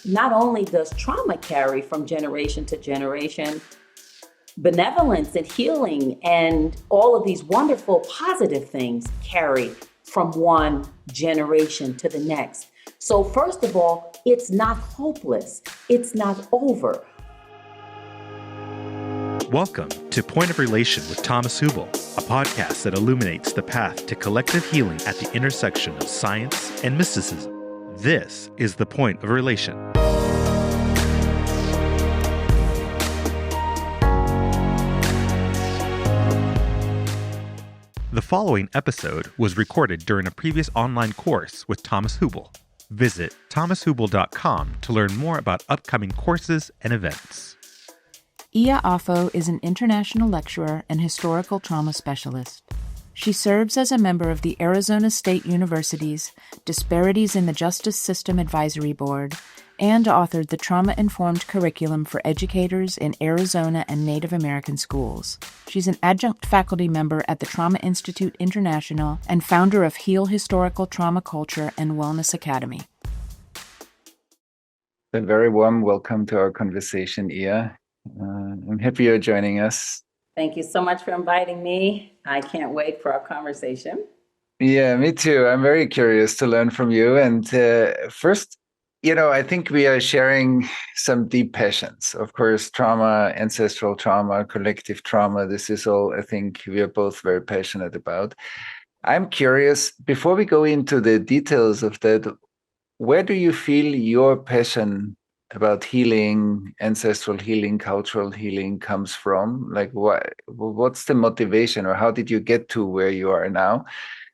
not only does trauma carry from generation to generation, benevolence and healing and all of these wonderful positive things carry from one generation to the next. So first of all, it's not hopeless. It's not over. Welcome to Point of Relation with Thomas Hübl, a podcast that illuminates the path to collective healing at the intersection of science and mysticism. This is the Point of Relation. The following episode was recorded during a previous online course with Thomas Hübl. Visit thomashübl.com to learn more about upcoming courses and events. Iya Affo is an international lecturer and historical trauma specialist. She serves as a member of the Arizona State University's Disparities in the Justice System Advisory Board and authored the Trauma-Informed Curriculum for Educators in Arizona and Native American Schools. She's an adjunct faculty member at the Trauma Institute International and founder of Heal Historical Trauma Culture and Wellness Academy. A very warm welcome to our conversation, Iya. I'm happy you're joining us. Thank you so much for inviting me. I can't wait for our conversation. Yeah, me too. I'm very curious to learn from you. And first, I think we are sharing some deep passions. Of course, trauma, ancestral trauma, collective trauma. This is all I think we are both very passionate about. I'm curious, before we go into the details of that, where do you feel your passion about healing, ancestral healing, cultural healing comes from? Like, what's the motivation, or how did you get to where you are now?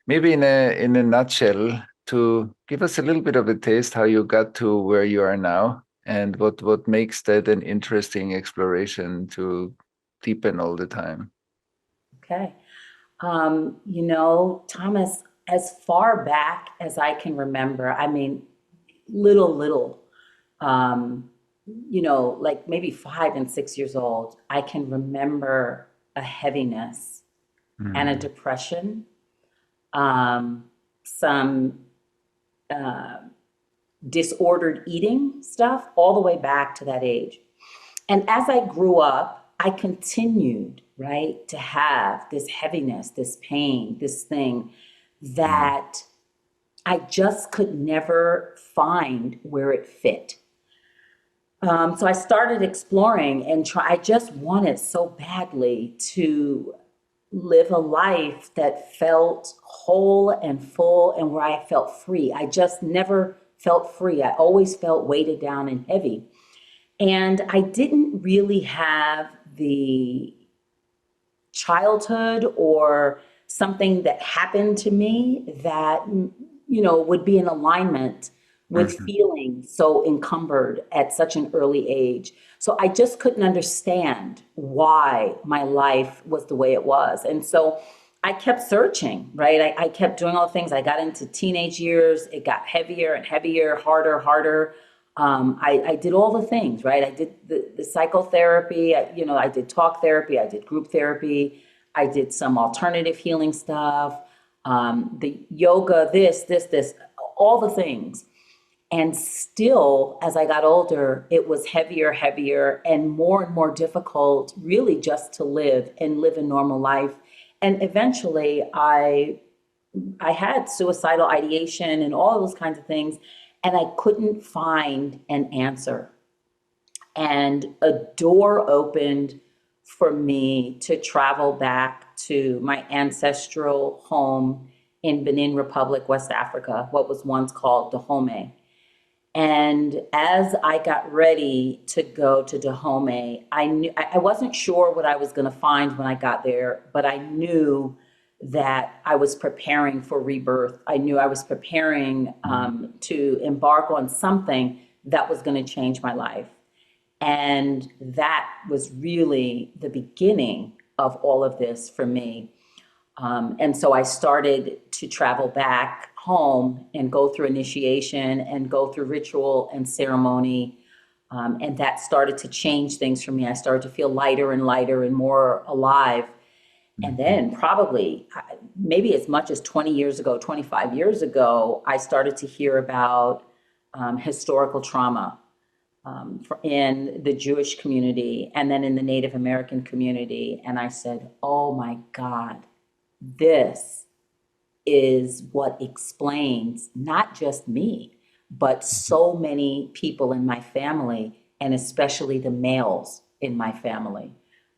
Maybe in a nutshell, to give us a little bit of a taste how you got to where you are now, and what makes that an interesting exploration to deepen all the time. Okay. Thomas, as far back as I can remember, I mean, little, like maybe 5 and 6 years old, I can remember a heaviness and a depression, some disordered eating stuff, all the way back to that age. And as I grew up, I continued, right, to have this heaviness, this pain, this thing that I just could never find where it fit. So I started exploring and I just wanted so badly to live a life that felt whole and full and where I felt free. I just never felt free. I always felt weighted down and heavy. And I didn't really have the childhood or something that happened to me that, would be in alignment with feeling so encumbered at such an early age. So I just couldn't understand why my life was the way it was. And so I kept searching, right? I kept doing all the things. I got into teenage years. It got heavier and heavier, harder. I did all the things, right? I did the psychotherapy. I did talk therapy. I did group therapy. I did some alternative healing stuff, the yoga, this, all the things. And still, as I got older, it was heavier, and more difficult, really just to live a normal life. And eventually, I had suicidal ideation and all those kinds of things, and I couldn't find an answer. And a door opened for me to travel back to my ancestral home in Benin Republic, West Africa, what was once called Dahomey. And as I got ready to go to Dahomey, I wasn't sure what I was going to find when I got there, but I knew that I was preparing for rebirth. I knew I was preparing to embark on something that was going to change my life. And that was really the beginning of all of this for me. And so I started to travel back home and go through initiation and go through ritual and ceremony. And that started to change things for me. I started to feel lighter and more alive. And then probably maybe as much as 20 years ago, 25 years ago, I started to hear about historical trauma. in the Jewish community and then in the Native American community. And I said, oh my God, this is what explains not just me, but so many people in my family, and especially the males in my family.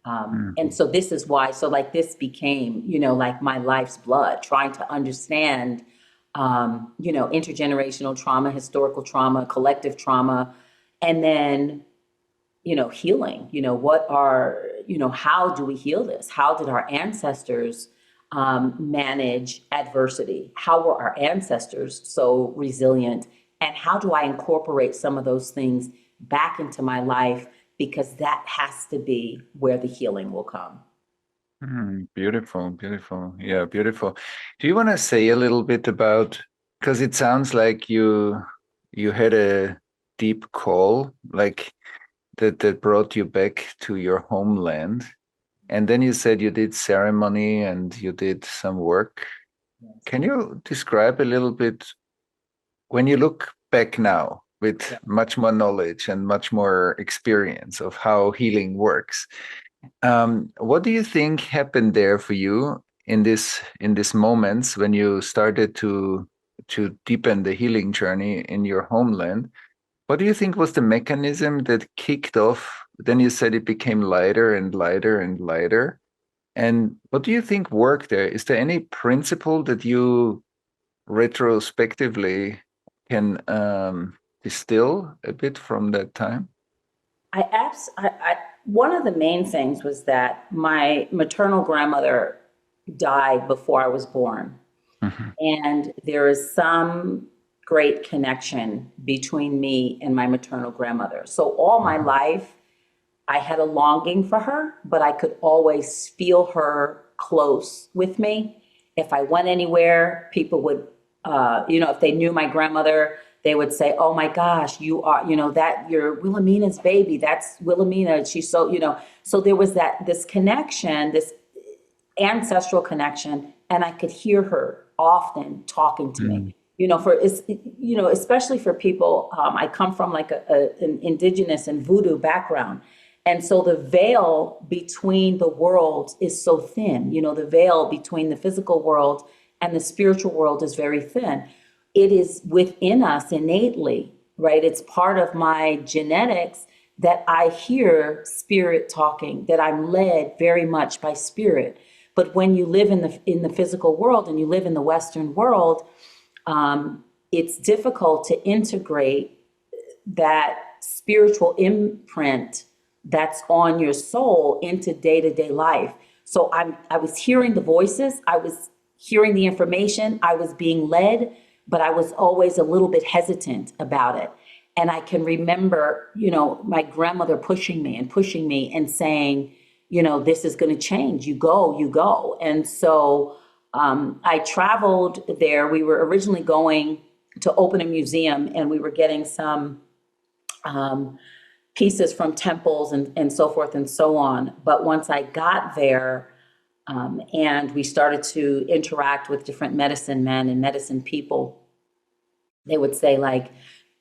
And so this is why, so like this became, like my life's blood, trying to understand, intergenerational trauma, historical trauma, collective trauma, and then, healing, how do we heal this? How did our ancestors manage adversity? How were our ancestors so resilient? And how do I incorporate some of those things back into my life? Because that has to be where the healing will come. Beautiful, beautiful. Yeah, beautiful. Do you want to say a little bit about, because it sounds like you had a deep call, like that brought you back to your homeland. And then you said you did ceremony and you did some work. Yes. Can you describe a little bit, when you look back now with much more knowledge and much more experience of how healing works, what do you think happened there for you in this moments when you started to deepen the healing journey in your homeland? What do you think was the mechanism that kicked off? Then you said it became lighter and lighter and lighter. And what do you think worked there? Is there any principle that you retrospectively can distill a bit from that time? One of the main things was that my maternal grandmother died before I was born. Mm-hmm. And there is some great connection between me and my maternal grandmother. So all my life, I had a longing for her, but I could always feel her close with me. If I went anywhere, people would, if they knew my grandmother, they would say, oh my gosh, you are, you're Wilhelmina's baby. That's Wilhelmina. She's so, so there was this connection, this ancestral connection, and I could hear her often talking to me. Especially for people, I come from like an Indigenous and voodoo background. And so the veil between the worlds is so thin. The veil between the physical world and the spiritual world is very thin. It is within us innately, right? It's part of my genetics that I hear spirit talking, that I'm led very much by spirit. But when you live in the physical world and you live in the Western world, it's difficult to integrate that spiritual imprint that's on your soul into day-to-day life. So I was hearing the voices, I was hearing the information, I was being led, but I was always a little bit hesitant about it. And I can remember, my grandmother pushing me and saying, this is going to change. You go. And so I traveled there. We were originally going to open a museum, and we were getting some pieces from temples and so forth and so on. But once I got there, and we started to interact with different medicine men and medicine people, they would say, like,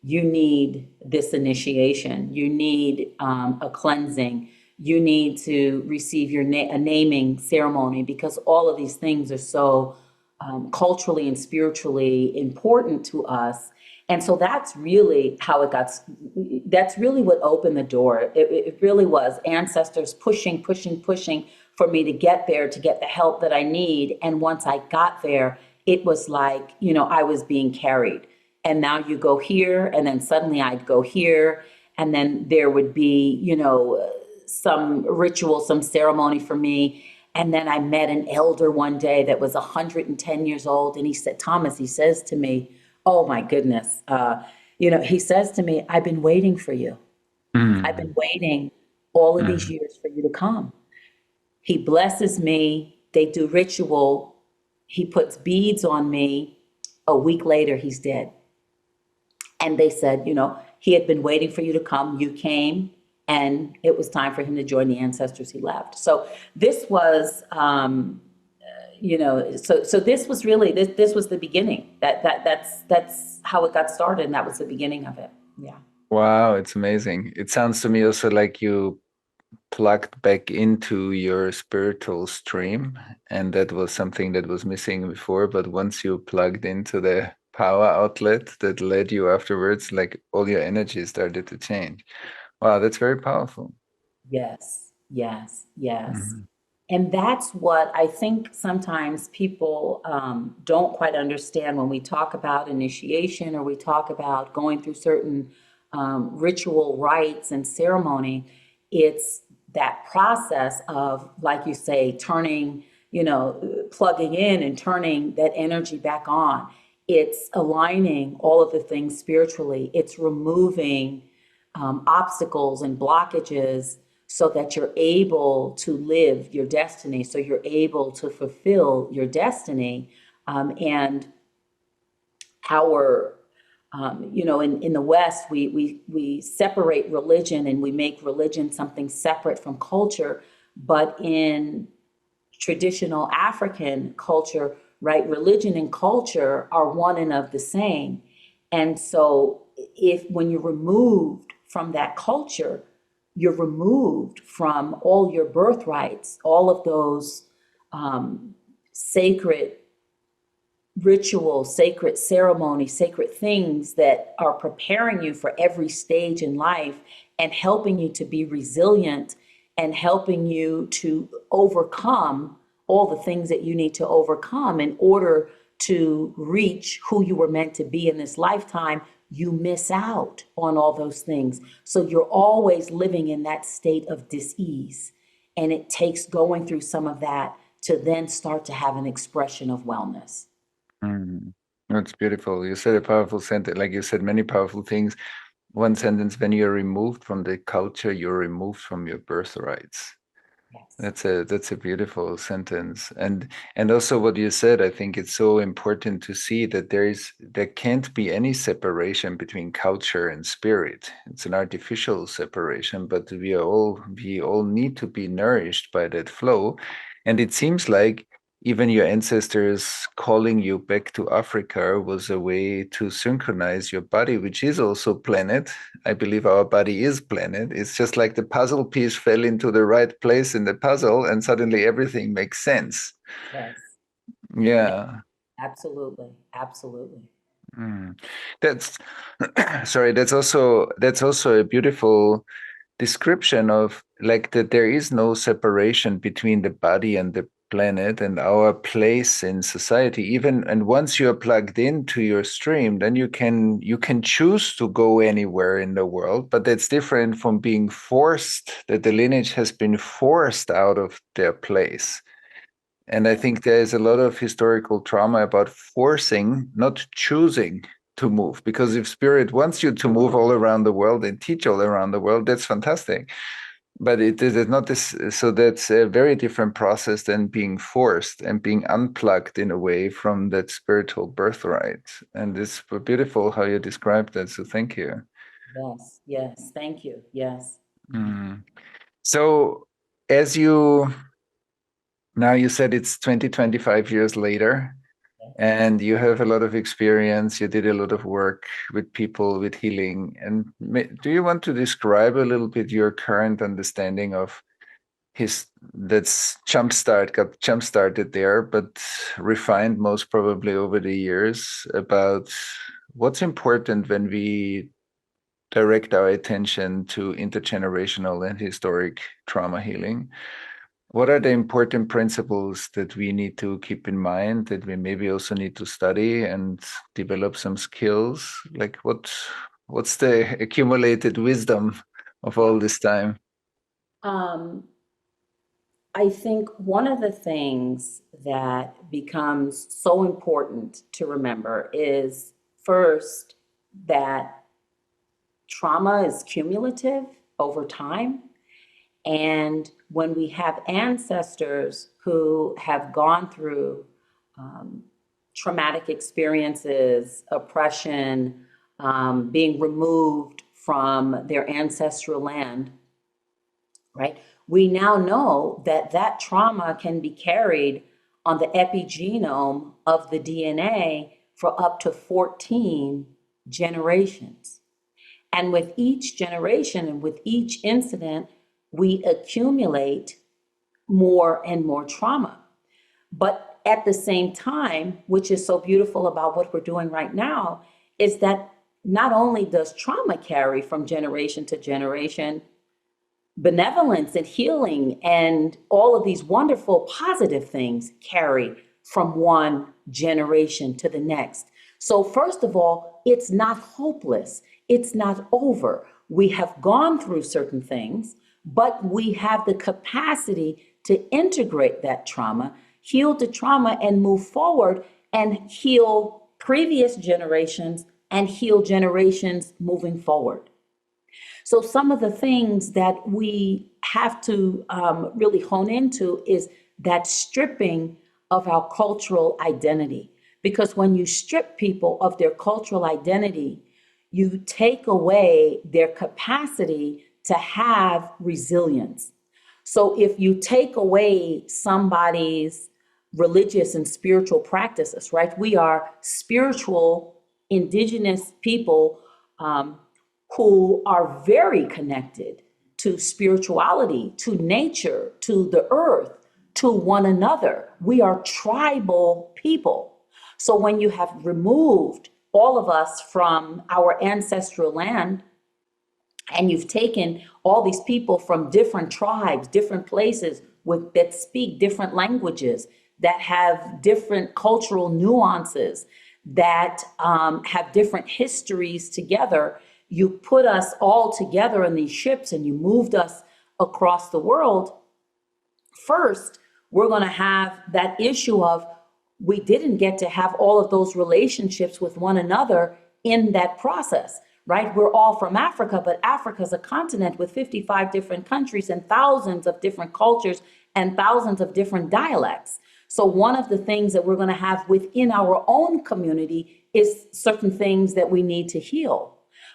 you need this initiation, you need a cleansing, you need to receive a naming ceremony, because all of these things are so culturally and spiritually important to us. And so that's really how that's really what opened the door. It really was ancestors pushing for me to get there, to get the help that I need. And once I got there, it was like, I was being carried. And now you go here, and then suddenly I'd go here, and then there would be, some ritual, some ceremony for me. And then I met an elder one day that was 110 years old. And he said, Thomas, he says to me, oh my goodness. He says to me, I've been waiting for you. I've been waiting all of these years for you to come. He blesses me. They do ritual. He puts beads on me. A week later, he's dead. And they said, he had been waiting for you to come. You came. And it was time for him to join the ancestors he left. So this was, so this was really, this was the beginning. That's how it got started, and that was the beginning of it. Yeah. Wow, it's amazing. It sounds to me also like you plugged back into your spiritual stream, and that was something that was missing before. But once you plugged into the power outlet that led you afterwards, like all your energy started to change. Wow, that's very powerful. Yes, yes, yes. Mhm. And that's what I think sometimes people don't quite understand when we talk about initiation or we talk about going through certain ritual rites and ceremony. It's that process of, like you say, turning, plugging in and turning that energy back on. It's aligning all of the things spiritually. It's removing obstacles and blockages so that you're able to live your destiny, so you're able to fulfill your destiny. And our, in the West, we separate religion and we make religion something separate from culture. But in traditional African culture, right, religion and culture are one and of the same. And so if when you're removed from that culture, you're removed from all your birthrights, all of those sacred rituals, sacred ceremonies, sacred things that are preparing you for every stage in life and helping you to be resilient and helping you to overcome all the things that you need to overcome in order to reach who you were meant to be in this lifetime. You miss out on all those things. So you're always living in that state of dis-ease. And it takes going through some of that to then start to have an expression of wellness. Mm. That's beautiful. You said a powerful sentence, like you said, many powerful things. One sentence, when you're removed from the culture, you're removed from your birthrights. Yes. That's a beautiful sentence. And also what you said, I think it's so important to see that there can't be any separation between culture and spirit. It's an artificial separation, but we all need to be nourished by that flow. And it seems like even your ancestors calling you back to Africa was a way to synchronize your body, which is also planet. I believe our body is planet. It's just like the puzzle piece fell into the right place in the puzzle, and suddenly everything makes sense. Yes. Yeah, Yeah. absolutely. Absolutely. Mm. That's sorry, that's also a beautiful description of like that there is no separation between the body and the planet and our place in society even, and once you are plugged into your stream, then you can choose to go anywhere in the world, but that's different from being forced, that the lineage has been forced out of their place. And I Yeah. think there's a lot of historical trauma about forcing, not choosing to move. Because if spirit wants you to move all around the world and teach all around the world, that's fantastic. But it is not this. So that's a very different process than being forced and being unplugged in a way from that spiritual birthright. And it's beautiful how you described that. So thank you. Yes. Yes. Thank you. Yes. Mm. So as you now you said it's 20, 25 years later, and you have a lot of experience. You did a lot of work with people with healing. And do you want to describe a little bit your current understanding of his that's got jump started there, but refined most probably over the years, about what's important when we direct our attention to intergenerational and historic trauma healing? What are the important principles that we need to keep in mind, that we maybe also need to study and develop some skills? Like what's the accumulated wisdom of all this time? Um, I think one of the things that becomes so important to remember is first that trauma is cumulative over time. And when we have ancestors who have gone through um, traumatic experiences, oppression, being removed from their ancestral land, right? We now know that that trauma can be carried on the epigenome of the DNA for up to 14 generations. And with each generation and with each incident, we accumulate more and more trauma. But at the same time, which is so beautiful about what we're doing right now, is that not only does trauma carry from generation to generation, benevolence and healing and all of these wonderful positive things carry from one generation to the next. So first of all, it's not hopeless. It's not over. We have gone through certain things, but we have the capacity to integrate that trauma, heal the trauma, and move forward and heal previous generations and heal generations moving forward. So some of the things that we have to really hone into is that stripping of our cultural identity. Because when you strip people of their cultural identity, you take away their capacity to have resilience. So if you take away somebody's religious and spiritual practices, right? We are spiritual indigenous people who are very connected to spirituality, to nature, to the earth, to one another. We are tribal people. So when you have removed all of us from our ancestral land, and you've taken all these people from different tribes, different places that speak different languages, that have different cultural nuances, that have different histories together, you put us all together in these ships and you moved us across the world. First, we're going to have that issue of we didn't get to have all of those relationships with one another in that process, right? We're all from Africa, but Africa is a continent with 55 different countries and thousands of different cultures and thousands of different dialects. So one of the things that we're going to have within our own community is certain things that we need to heal.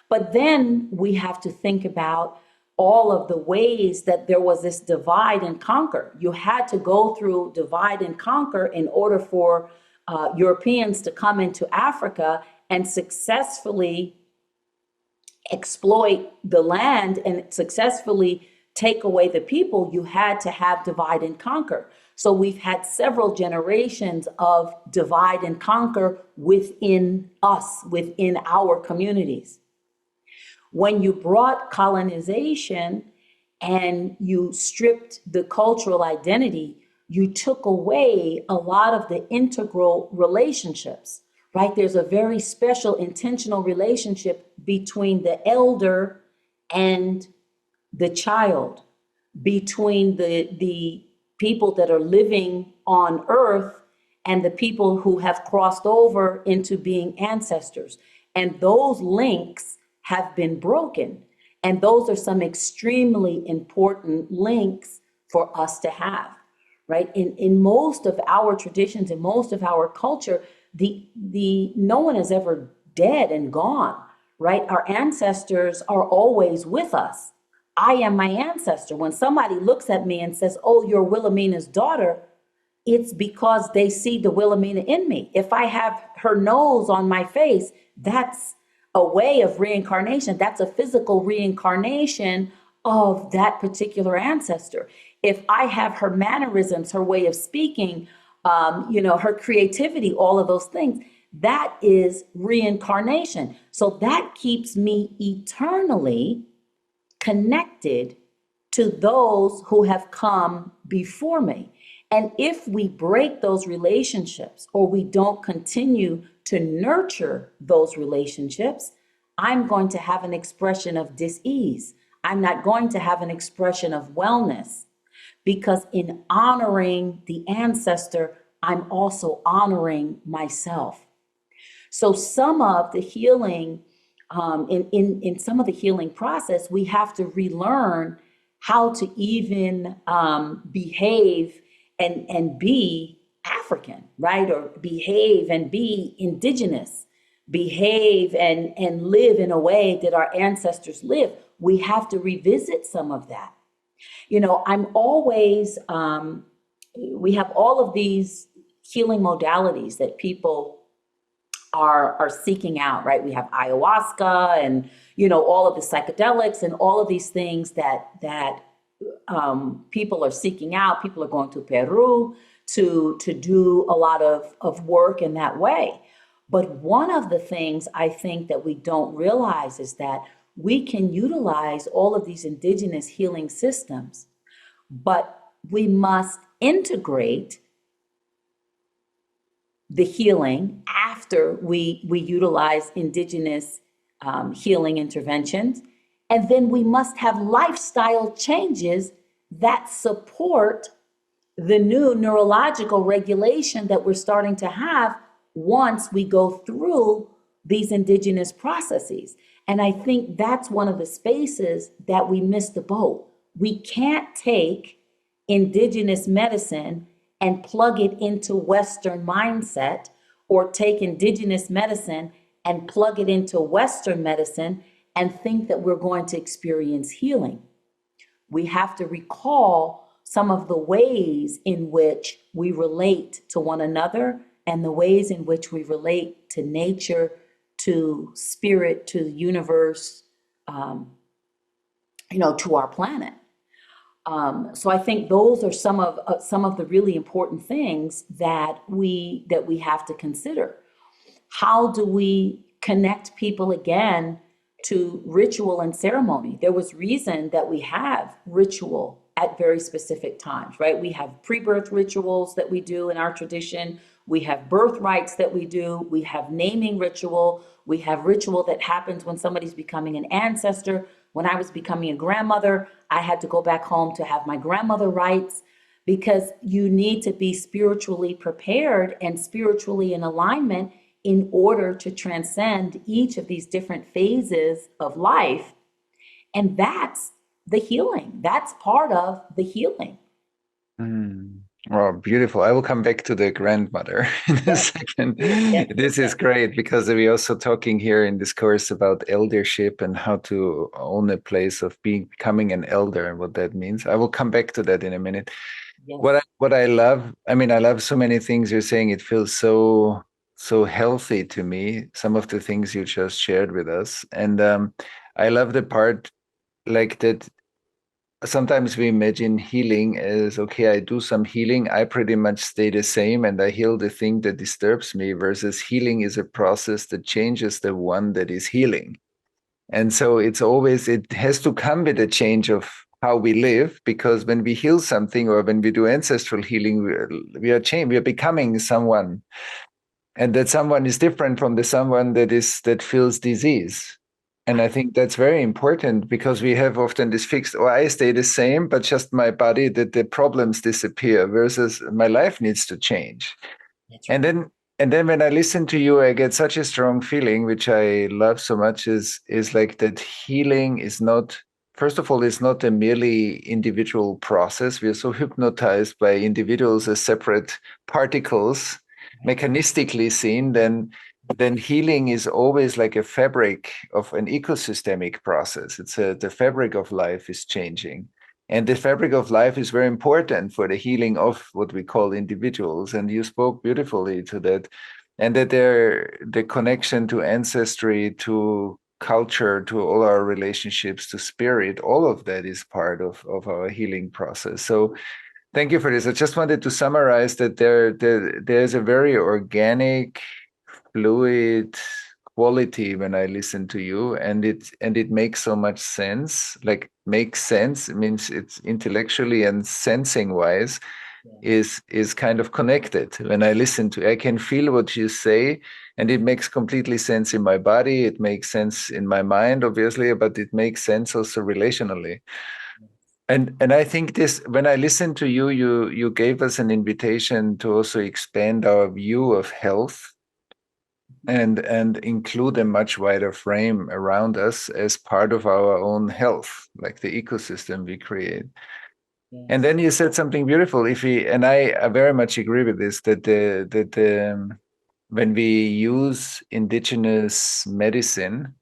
But then we have to think about all of the ways that there was this divide and conquer. You had to go through divide and conquer in order for Europeans to come into Africa and successfully exploit the land and successfully take away the people. You had to have divide and conquer. So we've had several generations of divide and conquer within us, within our communities. When you brought colonization and you stripped the cultural identity, you took away a lot of the integral relationships, right? There's a very special intentional relationship between the elder and the child, between the people that are living on earth and the people who have crossed over into being ancestors. And those links have been broken. And those are some extremely important links for us to have, right? In most of our traditions, in most of our culture, no one is ever dead and gone, right? Our ancestors are always with us. I am my ancestor. When somebody looks at me and says, oh, you're Wilhelmina's daughter, it's because they see the Wilhelmina in me. If I have her nose on my face, that's a way of reincarnation. That's a physical reincarnation of that particular ancestor. If I have her mannerisms, her way of speaking, her creativity, all of those things, that is reincarnation. So that keeps me eternally connected to those who have come before me. And if we break those relationships or we don't continue to nurture those relationships, I'm going to have an expression of dis-ease. I'm not going to have an expression of wellness, because in honoring the ancestor, I'm also honoring myself. So some of the healing, in some of the healing process, we have to relearn how to even behave and be African, right? Or behave and be indigenous, behave and live in a way that our ancestors lived. We have to revisit some of that. I'm always, we have all of these healing modalities that people are seeking out, right? We have ayahuasca and, all of the psychedelics and all of these things that people are seeking out. People are going to Peru to do a lot of work in that way. But one of the things I think that we don't realize is that we can utilize all of these indigenous healing systems, but we must integrate the healing after we utilize indigenous healing interventions. And then we must have lifestyle changes that support the new neurological regulation that we're starting to have once we go through these indigenous processes. And I think that's one of the spaces that we miss the boat. We can't take indigenous medicine and plug it into Western mindset, or take indigenous medicine and plug it into Western medicine and think that we're going to experience healing. We have to recall some of the ways in which we relate to one another and the ways in which we relate to nature, to spirit, to the universe, to our planet. So I think those are some of the really important things that we have to consider. How do we connect people again to ritual and ceremony? There was reason that we have ritual at very specific times, right? We have pre-birth rituals that we do in our tradition. We have birth rites that we do. We have naming ritual. We have ritual that happens when somebody's becoming an ancestor. When I was becoming a grandmother, I had to go back home to have my grandmother rites, because you need to be spiritually prepared and spiritually in alignment in order to transcend each of these different phases of life. And that's the healing. That's part of the healing. Well, beautiful. I will come back to the grandmother in a second. This is great, because we're also talking here in this course about eldership and how to own a place of becoming an elder and what that means. I will come back to that in a minute. Yes. What I love, I love so many things you're saying. It feels so healthy to me, some of the things you just shared with us. And I love the part like that. Sometimes we imagine healing as, okay, I do some healing, I pretty much stay the same and I heal the thing that disturbs me, versus healing is a process that changes the one that is healing. And so it has to come with a change of how we live, because when we heal something or when we do ancestral healing, we are becoming someone. And that someone is different from the someone that feels disease. And I think that's very important, because we have often this fixed, I stay the same, but just my body, that the problems disappear, versus my life needs to change. That's right. And then when I listen to you, I get such a strong feeling, which I love so much, is like that healing is not, first of all, it's not a merely individual process. We are so hypnotized by individuals as separate particles, mechanistically seen, then healing is always like a fabric of an ecosystemic process. The fabric of life is changing. And the fabric of life is very important for the healing of what we call individuals. And you spoke beautifully to that. And that the connection to ancestry, to culture, to all our relationships, to spirit, all of that is part of our healing process. So thank you for this. I just wanted to summarize that there's a very organic, fluid quality when I listen to you, and it makes so much sense. Like, makes sense, it means it's intellectually and sensing wise is kind of connected. When I listen to, I can feel what you say, and it makes completely sense in my body. It makes sense in my mind, obviously, but it makes sense also relationally. And I think this, when I listen to you, you gave us an invitation to also expand our view of health, and include a much wider frame around us as part of our own health, like the ecosystem we create. Yes. And then you said something beautiful. And I very much agree with this, that when we use indigenous medicine,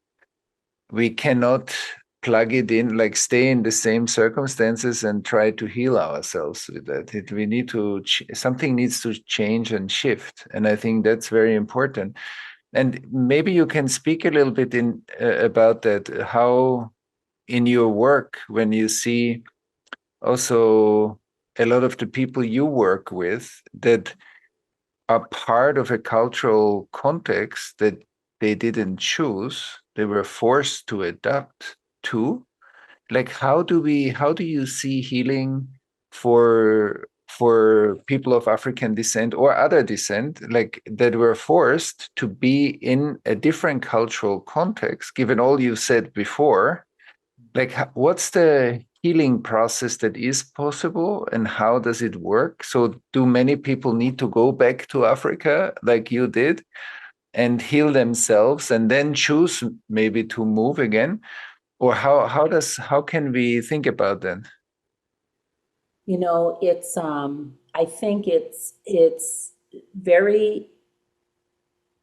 we cannot plug it in, like stay in the same circumstances and try to heal ourselves with that. We need to, something needs to change and shift. And I think that's very important. And maybe you can speak a little bit about that, how in your work, when you see also a lot of the people you work with that are part of a cultural context that they didn't choose, they were forced to adapt to. Like, how do you see healing for people of African descent or other descent, like that were forced to be in a different cultural context, given all you said before? Like, what's the healing process that is possible and how does it work? So do many people need to go back to Africa like you did and heal themselves and then choose maybe to move again? Or how can we think about that? You know, I think it's very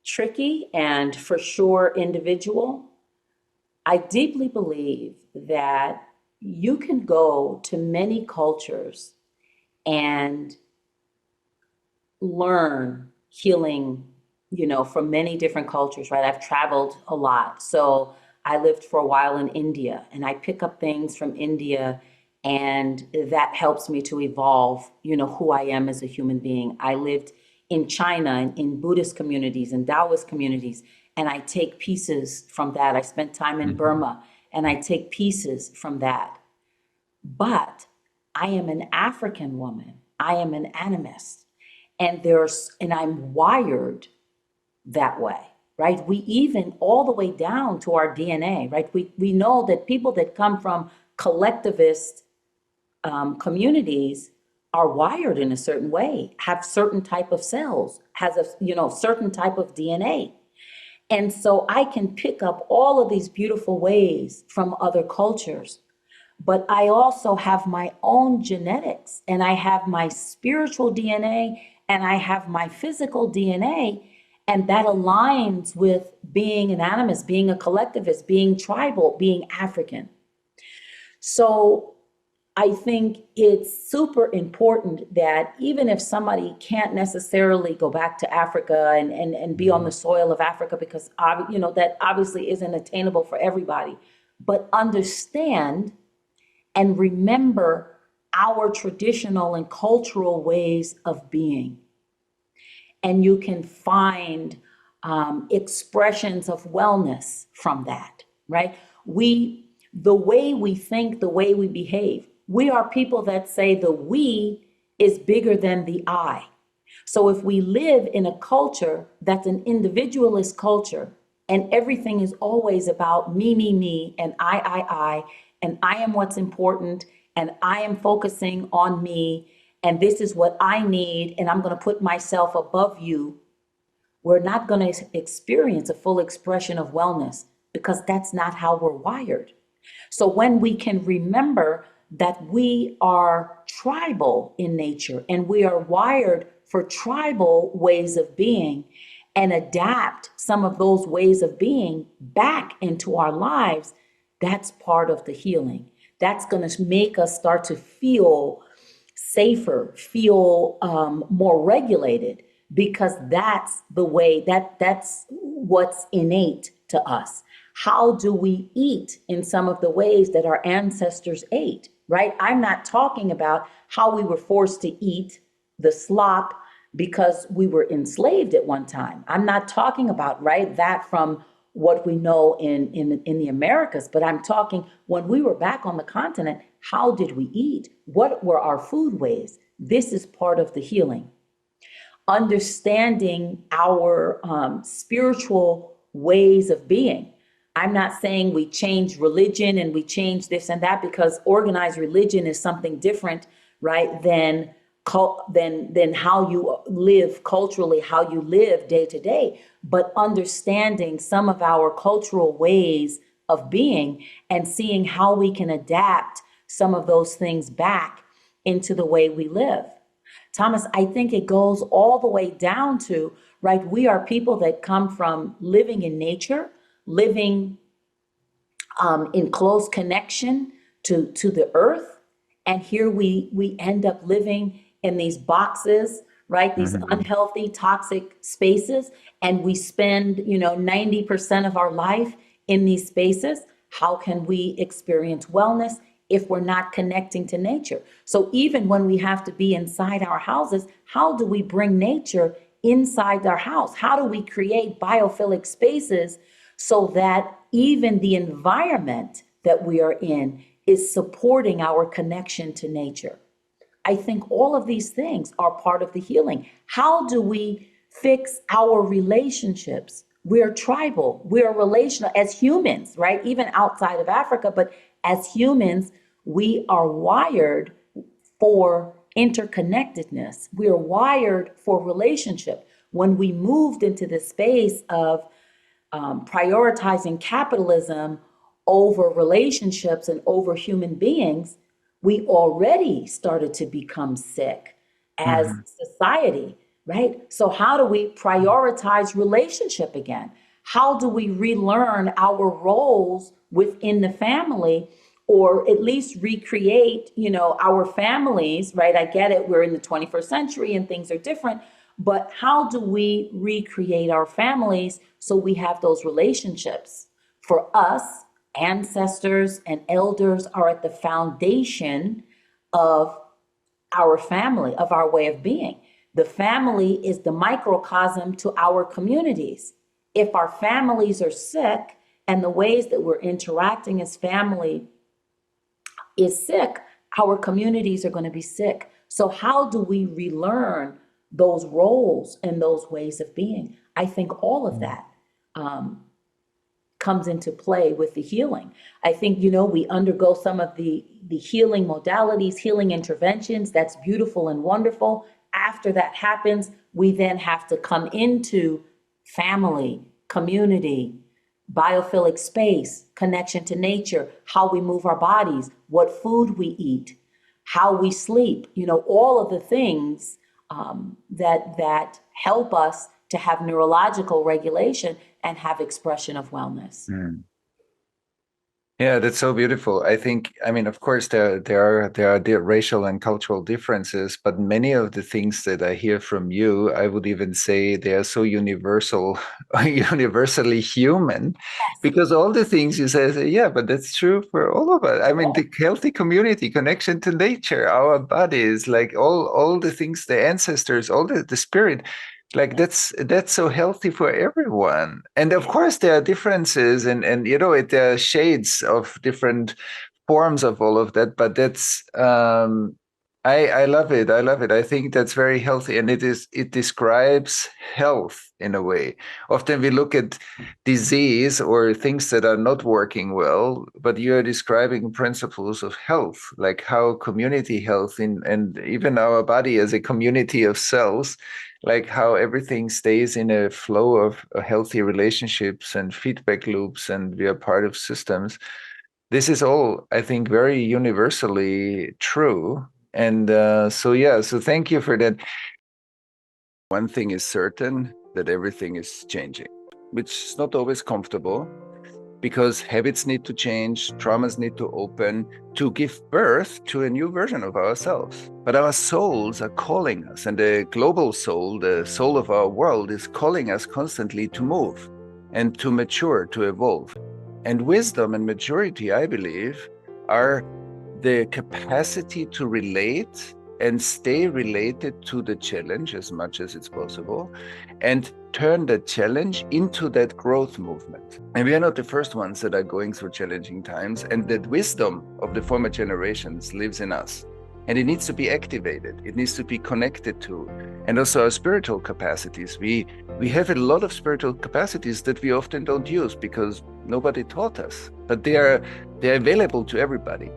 tricky and for sure individual. I deeply believe that you can go to many cultures and learn healing, from many different cultures, right? I've traveled a lot. So I lived for a while in India and I pick up things from India and that helps me to evolve, who I am as a human being. I lived in China and in Buddhist communities and Taoist communities, and I take pieces from that. I spent time in Mhm. Burma and I take pieces from that. But I am an African woman. I am an animist. And I'm wired that way, right? We even all the way down to our DNA, right? We know that people that come from collectivist communities are wired in a certain way, have certain type of cells, has a certain type of DNA. And so I can pick up all of these beautiful ways from other cultures, but I also have my own genetics and I have my spiritual DNA and I have my physical DNA. And that aligns with being an animist, being a collectivist, being tribal, being African. So I think it's super important that even if somebody can't necessarily go back to Africa and be on the soil of Africa, because that obviously isn't attainable for everybody, but understand and remember our traditional and cultural ways of being. And you can find expressions of wellness from that, right? The way we think, the way we behave, we are people that say the we is bigger than the I. So if we live in a culture that's an individualist culture and everything is always about me, and I, and I am what's important, and I am focusing on me, and this is what I need, and I'm going to put myself above you, we're not going to experience a full expression of wellness because that's not how we're wired. So when we can remember that we are tribal in nature and we are wired for tribal ways of being and adapt some of those ways of being back into our lives, that's part of the healing. That's going to make us start to feel safer, feel more regulated, because that's the way that's what's innate to us. How do we eat in some of the ways that our ancestors ate, right? I'm not talking about how we were forced to eat the slop because we were enslaved at one time. I'm not talking about, right, that from what we know in the Americas, but I'm talking when we were back on the continent, how did we eat? What were our food ways? This is part of the healing. Understanding our spiritual ways of being. I'm not saying we change religion and we change this and that, because organized religion is something different, right, than how you live culturally, how you live day to day. But understanding some of our cultural ways of being and seeing how we can adapt some of those things back into the way we live. Thomas, I think it goes all the way down to, right, we are people that come from living in nature, living in close connection to the earth. And here we end up living in these boxes, right? These Mhm. unhealthy, toxic spaces, and we spend, 90% of our life in these spaces. How can we experience wellness if we're not connecting to nature? So even when we have to be inside our houses, how do we bring nature inside our house? How do we create biophilic spaces so that even the environment that we are in is supporting our connection to nature? I think all of these things are part of the healing. How do we fix our relationships? We're tribal, we're relational as humans, right? Even outside of Africa, but as humans, we are wired for interconnectedness. We are wired for relationship. When we moved into the space of prioritizing capitalism over relationships and over human beings, we already started to become sick as Mhm. society, right? So, how do we prioritize relationship again? How do we relearn our roles within the family, or at least recreate, our families, right? I get it, we're in the 21st century and things are different, but how do we recreate our families so we have those relationships? For us, ancestors and elders are at the foundation of our family, of our way of being. The family is the microcosm to our communities. If our families are sick and the ways that we're interacting as family is sick, our communities are going to be sick. So, how do we relearn those roles and those ways of being? I think all of that comes into play with the healing. I think, we undergo some of the healing modalities, healing interventions. That's beautiful and wonderful. After that happens, we then have to come into family, community, biophilic space, connection to nature, how we move our bodies, what food we eat, how we sleep, all of the things that help us to have neurological regulation and have expression of wellness. Mm. Yeah, that's so beautiful. I think, I mean, of course, there are racial and cultural differences, but many of the things that I hear from you, I would even say they are so universal, universally human, because all the things you say, yeah, but that's true for all of us. I mean, the healthy community, connection to nature, our bodies, like all the things, the ancestors, all the spirit. Like that's so healthy for everyone. And of course there are differences and there are shades of different forms of all of that, but that's I love it. I love it. I think that's very healthy, and it describes health in a way. Often we look at disease or things that are not working well, but you are describing principles of health, like how community health and even our body as a community of cells, like how everything stays in a flow of healthy relationships and feedback loops, and we are part of systems. This is all, I think, very universally true. And so thank you for that. One thing is certain, that everything is changing, which is not always comfortable, because habits need to change, traumas need to open to give birth to a new version of ourselves. But our souls are calling us, and the global soul, the soul of our world, is calling us constantly to move and to mature, to evolve. And wisdom and maturity, I believe, are the capacity to relate and stay related to the challenge as much as it's possible, and turn that challenge into that growth movement. And we are not the first ones that are going through challenging times, and that wisdom of the former generations lives in us. And it needs to be activated, it needs to be connected to. And also our spiritual capacities. We have a lot of spiritual capacities that we often don't use because nobody taught us, but they're available to everybody.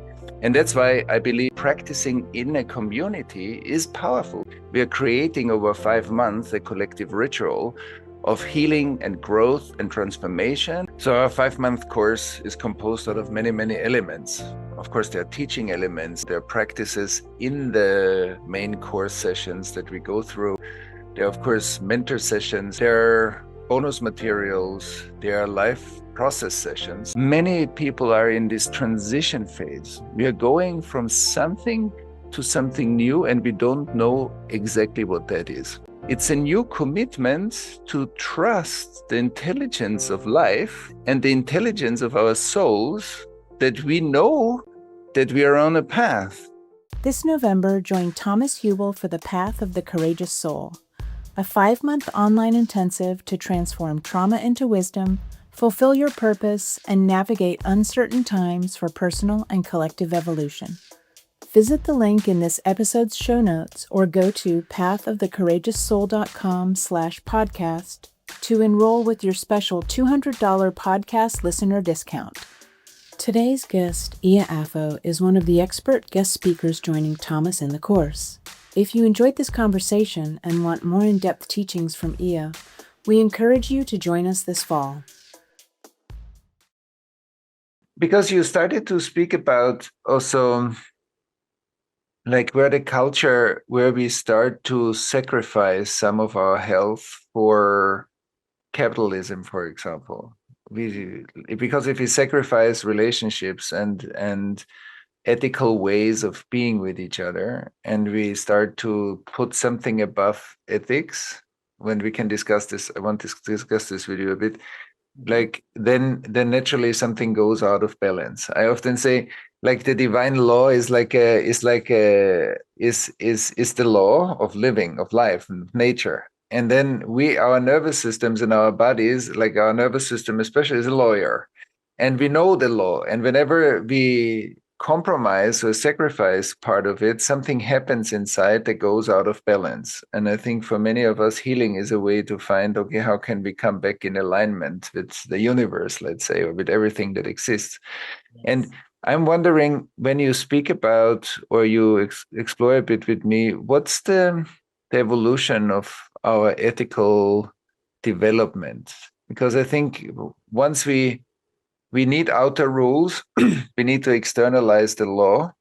And that's why I believe practicing in a community is powerful. We are creating over 5 months a collective ritual of healing and growth and transformation. So our 5-month course is composed out of many, many elements. Of course, there are teaching elements, there are practices in the main course sessions that we go through. There are, of course, mentor sessions, there are bonus materials, there are live process sessions. Many people are in this transition phase. We are going from something to something new and we don't know exactly what that is. It's a new commitment to trust the intelligence of life and the intelligence of our souls, that we know that we are on a path. This November, join Thomas Hübl for the Path of the Courageous Soul, a 5-month online intensive to transform trauma into wisdom, fulfill your purpose, and navigate uncertain times for personal and collective evolution. Visit the link in this episode's show notes or go to pathofthecourageoussoul.com/podcast to enroll with your special $200 podcast listener discount. Today's guest, Iya Affo, is one of the expert guest speakers joining Thomas in the course. If you enjoyed this conversation and want more in-depth teachings from Iya, we encourage you to join us this fall. Because you started to speak about also like where the culture, where we start to sacrifice some of our health for capitalism, for example. Because if we sacrifice relationships and ethical ways of being with each other, and we start to put something above ethics, when we can discuss this, I want to discuss this with you a bit, like then naturally something goes out of balance. I often say, like, the divine law is the law of living, of life, nature. And then our nervous systems and our bodies, like our nervous system especially, is a lawyer, and we know the law. And whenever we compromise or sacrifice part of it, something happens inside that goes out of balance. And I think for many of us, healing is a way to find, okay, how can we come back in alignment with the universe, let's say, or with everything that exists? Yes. And I'm wondering, when you speak about, or you explore a bit with me, what's the evolution of our ethical development? Because I think once we need outer rules, we need to externalize the law.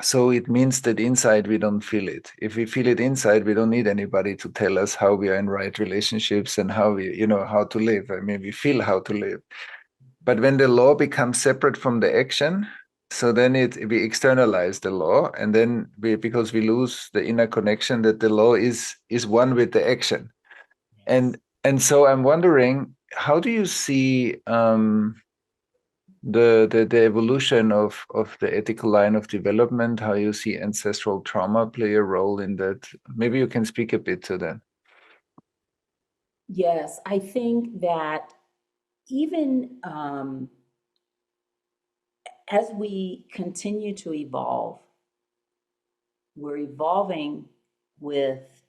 So it means that inside we don't feel it. If we feel it inside, we don't need anybody to tell us how we are in right relationships and how how to live. I mean, we feel how to live. But when the law becomes separate from the action, so then we externalize the law, and then because we lose the inner connection that the law is one with the action. And so I'm wondering, how do you see the evolution of the ethical line of development, how you see ancestral trauma play a role in that? Maybe you can speak a bit to that. Yes, I think that even as we continue to evolve, we're evolving with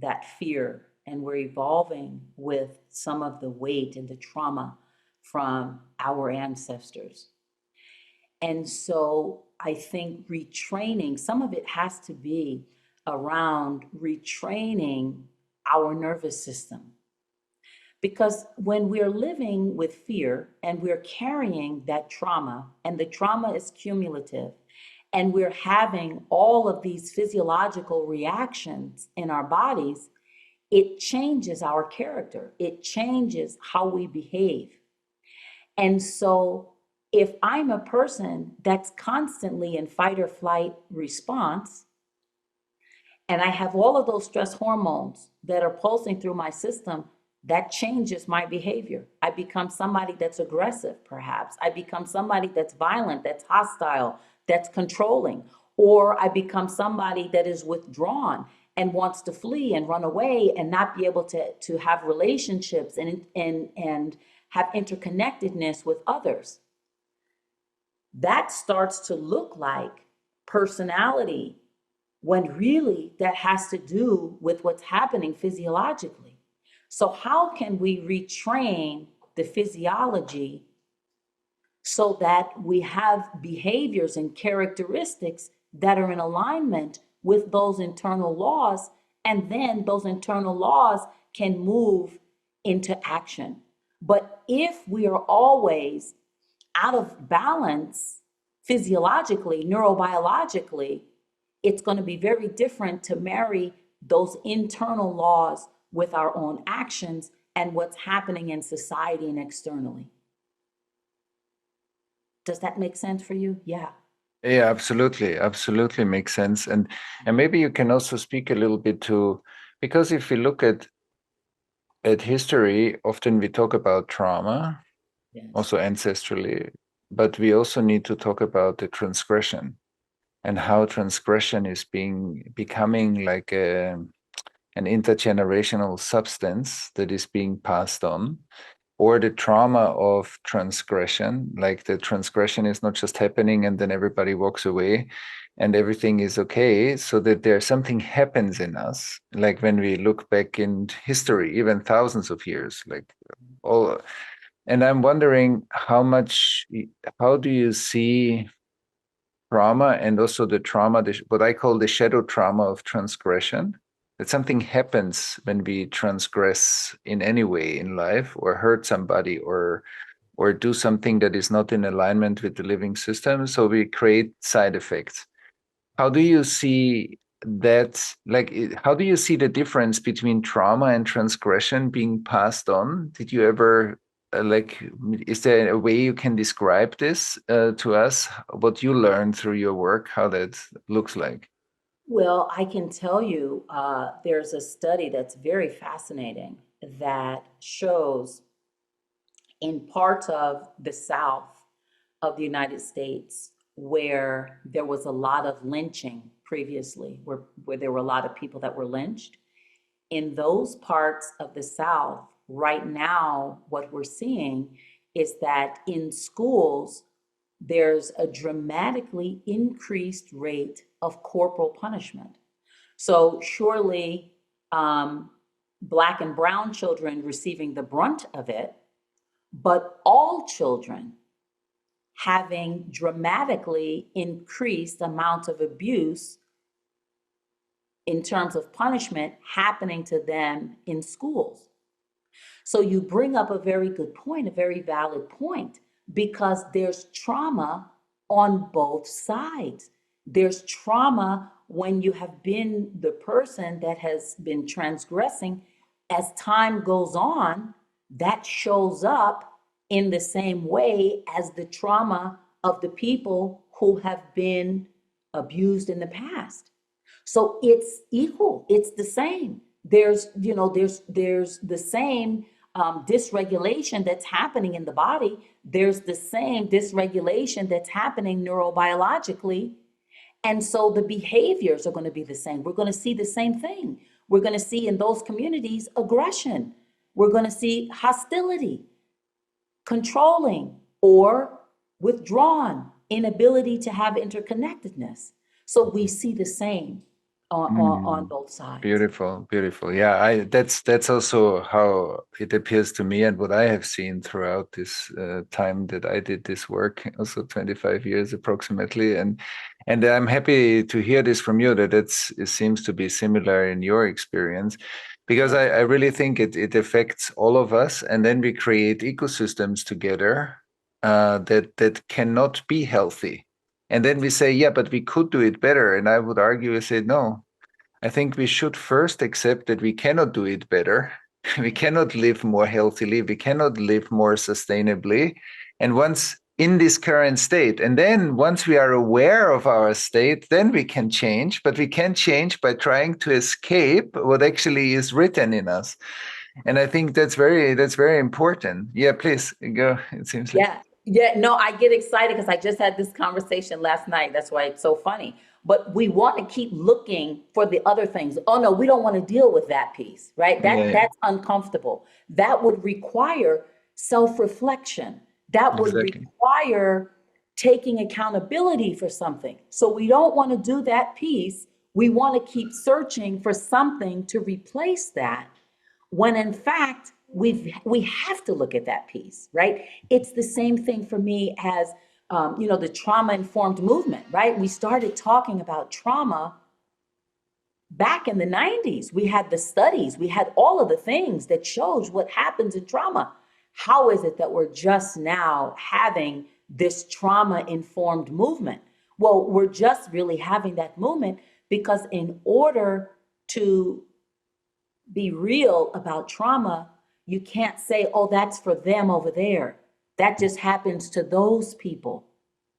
that fear, and we're evolving with some of the weight and the trauma from our ancestors. And so I think retraining, some of it has to be around retraining our nervous system. Because when we're living with fear and we're carrying that trauma, and the trauma is cumulative, and we're having all of these physiological reactions in our bodies, it changes our character. It changes how we behave. And so if I'm a person that's constantly in fight or flight response, and I have all of those stress hormones that are pulsing through my system, that changes my behavior. I become somebody that's aggressive, perhaps. I become somebody that's violent, that's hostile, that's controlling. Or I become somebody that is withdrawn and wants to flee and run away and not be able to have relationships and have interconnectedness with others. That starts to look like personality, when really that has to do with what's happening physiologically. So how can we retrain the physiology so that we have behaviors and characteristics that are in alignment with those internal laws, and then those internal laws can move into action? But if we are always out of balance physiologically, neurobiologically, it's going to be very different to marry those internal laws with our own actions and what's happening in society and externally. Does that make sense for you? Yeah. Yeah, absolutely. Absolutely makes sense. And maybe you can also speak a little bit to, because if we look at history, often we talk about trauma, Yes. also ancestrally, but we also need to talk about the transgression and how transgression is becoming like an intergenerational substance that is being passed on, or the trauma of transgression, like the transgression is not just happening and then everybody walks away and everything is okay, so that there's something happens in us, like when we look back in history, even thousands of years, like all. And I'm wondering how do you see trauma, and also the trauma, what I call the shadow trauma of transgression, that something happens when we transgress in any way in life, or hurt somebody, or do something that is not in alignment with the living system, so we create side effects. How do you see that, like how do you see the difference between trauma and transgression being passed on? Did you ever like, is there a way you can describe this to us, what you learned through your work, how that looks like? Well, I can tell you, there's a study that's very fascinating that shows in parts of the South of the United States where there was a lot of lynching previously, where there were a lot of people that were lynched. In those parts of the South, right now, what we're seeing is that in schools, there's a dramatically increased rate of corporal punishment. So surely, Black and brown children receiving the brunt of it, but all children having dramatically increased amounts of abuse in terms of punishment happening to them in schools. So you bring up a very good point, a very valid point, because there's trauma on both sides. There's trauma when you have been the person that has been transgressing. As time goes on, that shows up in the same way as the trauma of the people who have been abused in the past. So it's equal, it's the same. There's the same dysregulation that's happening in the body. There's the same dysregulation that's happening neurobiologically. And so the behaviors are going to be the same. We're going to see the same thing. We're going to see in those communities aggression. We're going to see hostility, controlling, or withdrawn, inability to have interconnectedness. So we see the same on Mm, both sides. beautiful, beautiful. Yeah, that's also how it appears to me, and what I have seen throughout this time that I did this work, also 25 years approximately. And I'm happy to hear this from you, that it seems to be similar in your experience, because Yes. I really think it affects all of us, and then we create ecosystems together that cannot be healthy. And then we say, yeah, but we could do it better. And I would argue, I say, no, I think we should first accept that we cannot do it better. We cannot live more healthily. We cannot live more sustainably. And once in this current state, and then once we are aware of our state, then we can change. But we can change by trying to escape what actually is written in us. And I think that's very important. Yeah, please go. It seems like. Yeah. Yeah. No, I get excited because I just had this conversation last night. That's why it's so funny. But we want to keep looking for the other things. Oh no, we don't want to deal with that piece, right? Yeah, That's uncomfortable. That would require self-reflection. That would exactly. require taking accountability for something. So we don't want to do that piece. We want to keep searching for something to replace that, when in fact we have to look at that piece, right? It's the same thing for me as the trauma informed movement, right? We started talking about trauma back in the 90s. We had the studies, we had all of the things that shows what happens in trauma. How is it that we're just now having this trauma informed movement? Well, we're just really having that movement because in order to be real about trauma, you can't say, oh, that's for them over there. That just happens to those people.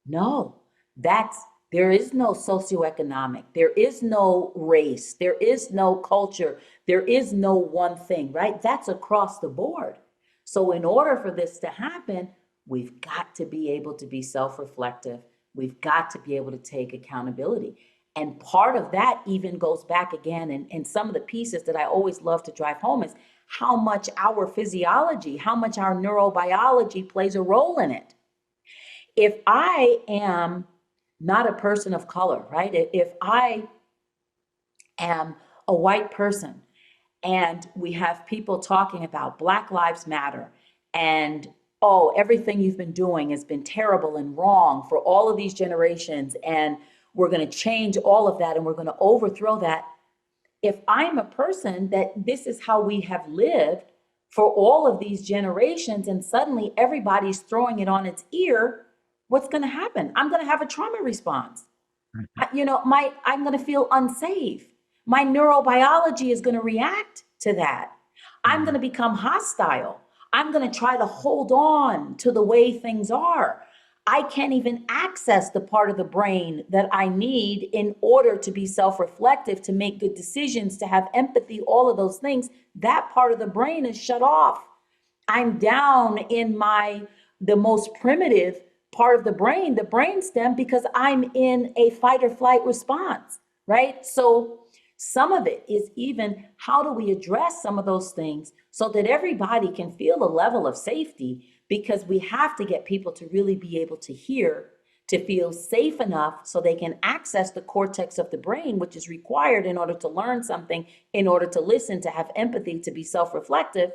No, that's There is no socioeconomic, there is no race, there is no culture, there is no one thing, right? That's across the board. So in order for this to happen, we've got to be able to be self-reflective. We've got to be able to take accountability. And part of that even goes back again, and some of the pieces that I always love to drive home is how much our physiology, how much our neurobiology plays a role in it. If I am not a person of color, right? If I am a white person and we have people talking about Black Lives Matter and, oh, everything you've been doing has been terrible and wrong for all of these generations, and we're going to change all of that and we're going to overthrow that. If I'm a person that this is how we have lived for all of these generations and suddenly everybody's throwing it on its ear, what's going to happen? I'm going to have a trauma response. I'm going to feel unsafe. My neurobiology is going to react to that. I'm going to become hostile. I'm going to try to hold on to the way things are. I can't even access the part of the brain that I need in order to be self-reflective, to make good decisions, to have empathy, all of those things. That part of the brain is shut off. I'm down in the most primitive part of the brainstem, because I'm in a fight or flight response, right? So some of it is even how do we address some of those things so that everybody can feel a level of safety, because we have to get people to really be able to hear, to feel safe enough so they can access the cortex of the brain, which is required in order to learn something, in order to listen, to have empathy, to be self-reflective.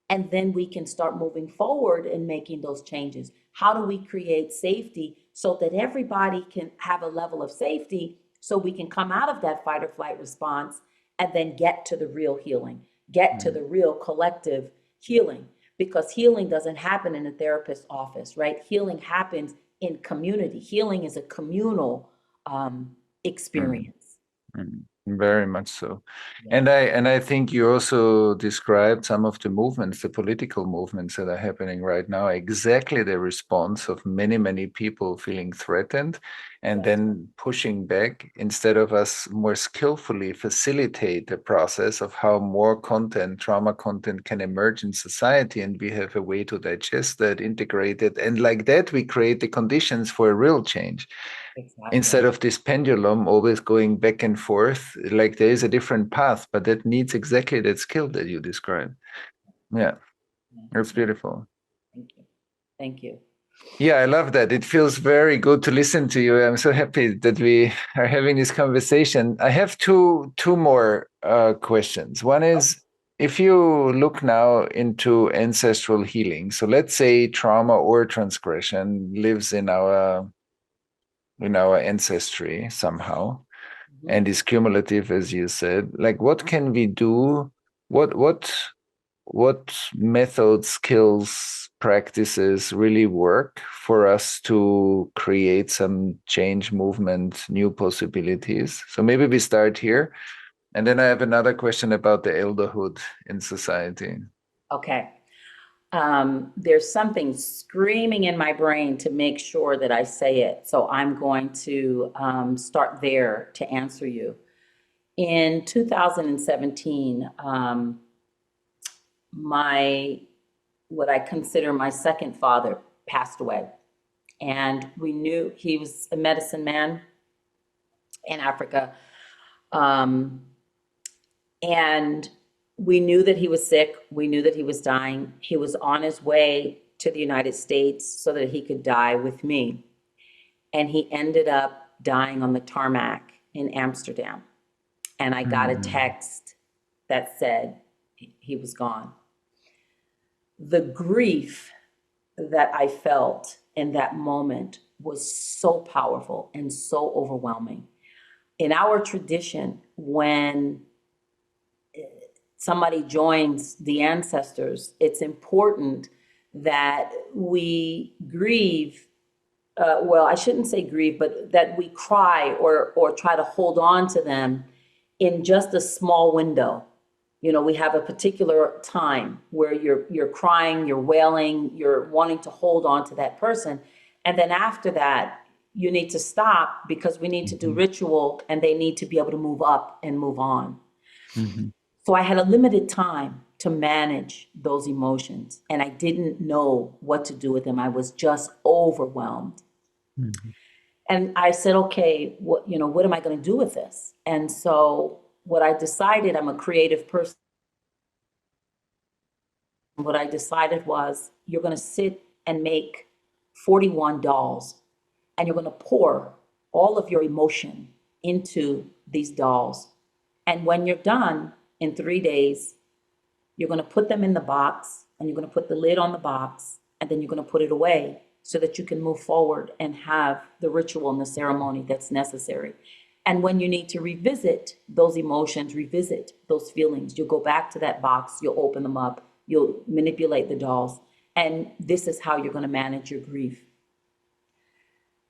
And then we can start moving forward and making those changes. How do we create safety so that everybody can have a level of safety so we can come out of that fight or flight response and then get to the real healing, get to the real collective healing? Because healing doesn't happen in a therapist's office, right? Healing happens in community. Healing is a communal experience. Very much so. Yeah. And I think you also described some of the movements, the political movements that are happening right now, exactly the response of many, many people feeling threatened and then pushing back, instead of us more skillfully facilitate the process of how more content, trauma content, can emerge in society, and we have a way to digest that, integrate it, and like that we create the conditions for a real change. Exactly. Instead of this pendulum always going back and forth, like there is a different path, but that needs exactly that skill that you described. Yeah, that's beautiful. Thank you. Thank you. Yeah, I love that. It feels very good to listen to you. I'm so happy that we are having this conversation. I have two more questions. One is, if you look now into ancestral healing, so let's say trauma or transgression lives in our ancestry somehow, and is cumulative, as you said. Like, what can we do? What methods, skills, practices really work for us to create some change, movement, new possibilities? So maybe we start here, and then I have another question about the elderhood in society. Okay. There's something screaming in my brain to make sure that I say it. So I'm going to start there to answer you. In 2017, what I consider my second father passed away. And we knew he was a medicine man in Africa. And we knew that he was sick. We knew that he was dying. He was on his way to the United States so that he could die with me. And he ended up dying on the tarmac in Amsterdam. And I got a text that said he was gone. The grief that I felt in that moment was so powerful and so overwhelming. In our tradition, when somebody joins the ancestors, it's important that we grieve. Well, I shouldn't say grieve, but that we cry or try to hold on to them in just a small window. We have a particular time where you're crying, you're wailing, you're wanting to hold on to that person. And then after that, you need to stop because we need to do ritual and they need to be able to move up and move on. Mm-hmm. So I had a limited time to manage those emotions and I didn't know what to do with them. I was just overwhelmed. Mm-hmm. And I said, okay, what am I going to do with this? And so what I decided, I'm a creative person. What I decided was you're going to sit and make 41 dolls and you're going to pour all of your emotion into these dolls. And when you're done in 3 days, you're going to put them in the box and you're going to put the lid on the box and then you're going to put it away so that you can move forward and have the ritual and the ceremony that's necessary. And when you need to revisit those emotions, revisit those feelings, you'll go back to that box, you'll open them up, you'll manipulate the dolls. And this is how you're going to manage your grief.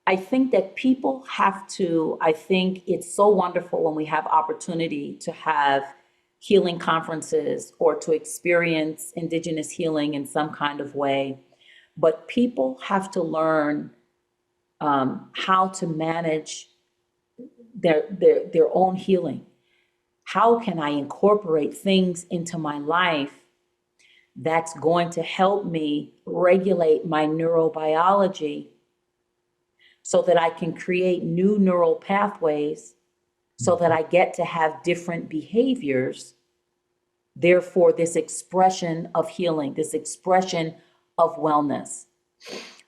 I think that people have to, I think it's so wonderful when we have opportunity to have healing conferences or to experience Indigenous healing in some kind of way. But people have to learn how to manage their own healing. How can I incorporate things into my life that's going to help me regulate my neurobiology so that I can create new neural pathways so that I get to have different behaviors. Therefore, this expression of healing, this expression of wellness.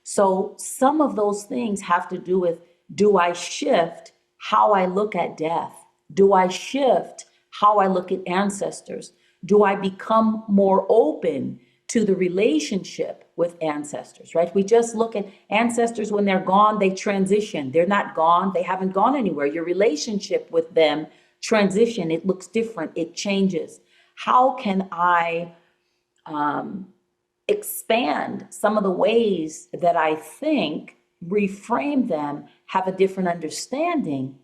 So some of those things have to do with, do I shift how I look at death? Do I shift how I look at ancestors? Do I become more open to the relationship with ancestors, right? We just look at ancestors when they're gone, they transition. They're not gone, they haven't gone anywhere. Your relationship with them transition, it looks different, it changes. How can I expand some of the ways that I think, reframe them, have a different understanding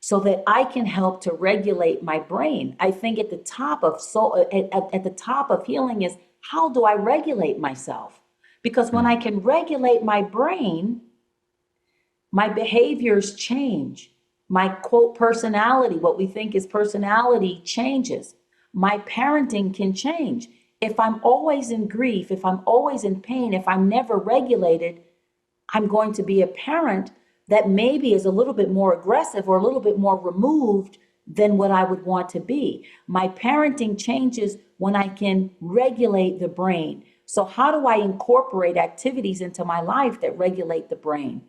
so that I can help to regulate my brain? I think at the top of at the top of healing is, how do I regulate myself? Because when I can regulate my brain, my behaviors change. My quote personality, what we think is personality, changes. My parenting can change. If I'm always in grief, if I'm always in pain, if I'm never regulated, I'm going to be a parent that maybe is a little bit more aggressive or a little bit more removed than what I would want to be. My parenting changes when I can regulate the brain. So how do I incorporate activities into my life that regulate the brain?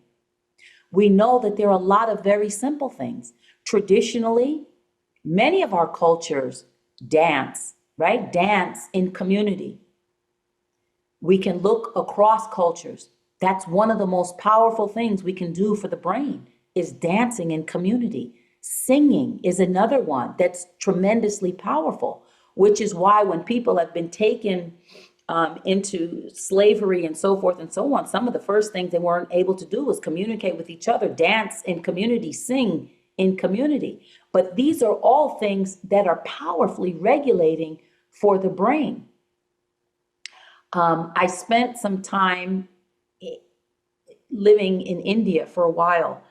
We know that there are a lot of very simple things. Traditionally, many of our cultures dance, right? Dance in community. We can look across cultures. That's one of the most powerful things we can do for the brain, is dancing in community. Singing is another one that's tremendously powerful, which is why when people have been taken into slavery and so forth and so on, some of the first things they weren't able to do was communicate with each other, dance in community, sing in community. But these are all things that are powerfully regulating for the brain. I spent some time living in India for a while,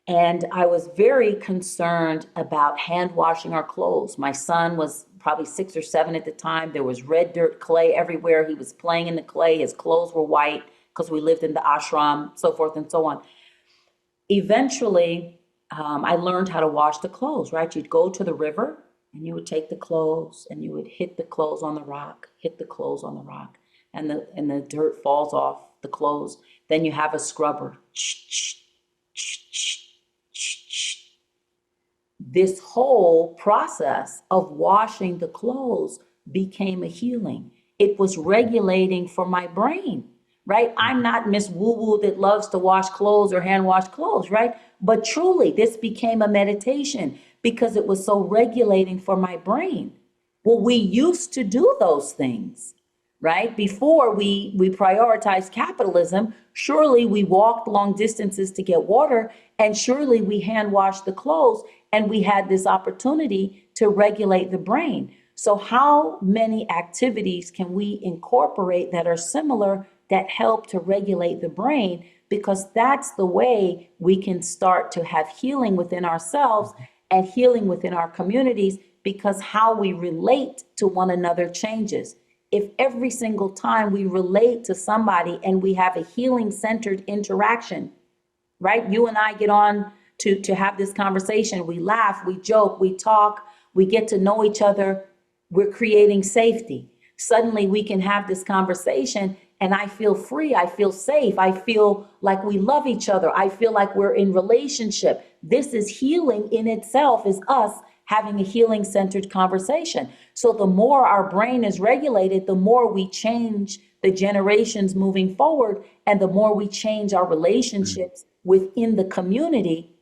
and I was very concerned about hand washing our clothes. My son was probably 6 or 7 at the time. There was red dirt clay everywhere. He was playing in the clay. His clothes were white because we lived in the ashram, so forth and so on. Eventually, I learned how to wash the clothes, right? You'd go to the river and you would take the clothes and you would hit the clothes on the rock, hit the clothes on the rock, and the dirt falls off the clothes. Then you have a scrubber. This whole process of washing the clothes became a healing. It was regulating for my brain, right? I'm not Miss Woo Woo that loves to wash clothes or hand wash clothes, right? But truly, this became a meditation because it was so regulating for my brain. Well, we used to do those things, right? Before we prioritized capitalism, surely we walked long distances to get water, and surely we hand washed the clothes, and we had this opportunity to regulate the brain. So how many activities can we incorporate that are similar that help to regulate the brain? because that's the way we can start to have healing within ourselves and healing within our communities, because how we relate to one another changes. If every single time we relate to somebody and we have a healing centered interaction, right? You and I get on to have this conversation. We laugh, we joke, we talk, we get to know each other. We're creating safety. Suddenly we can have this conversation and I feel free. I feel safe. I feel like we love each other. I feel like we're in relationship. This is healing in itself, is us having a healing centered conversation. So the more our brain is regulated, the more we change the generations moving forward, and the more we change our relationships within the community.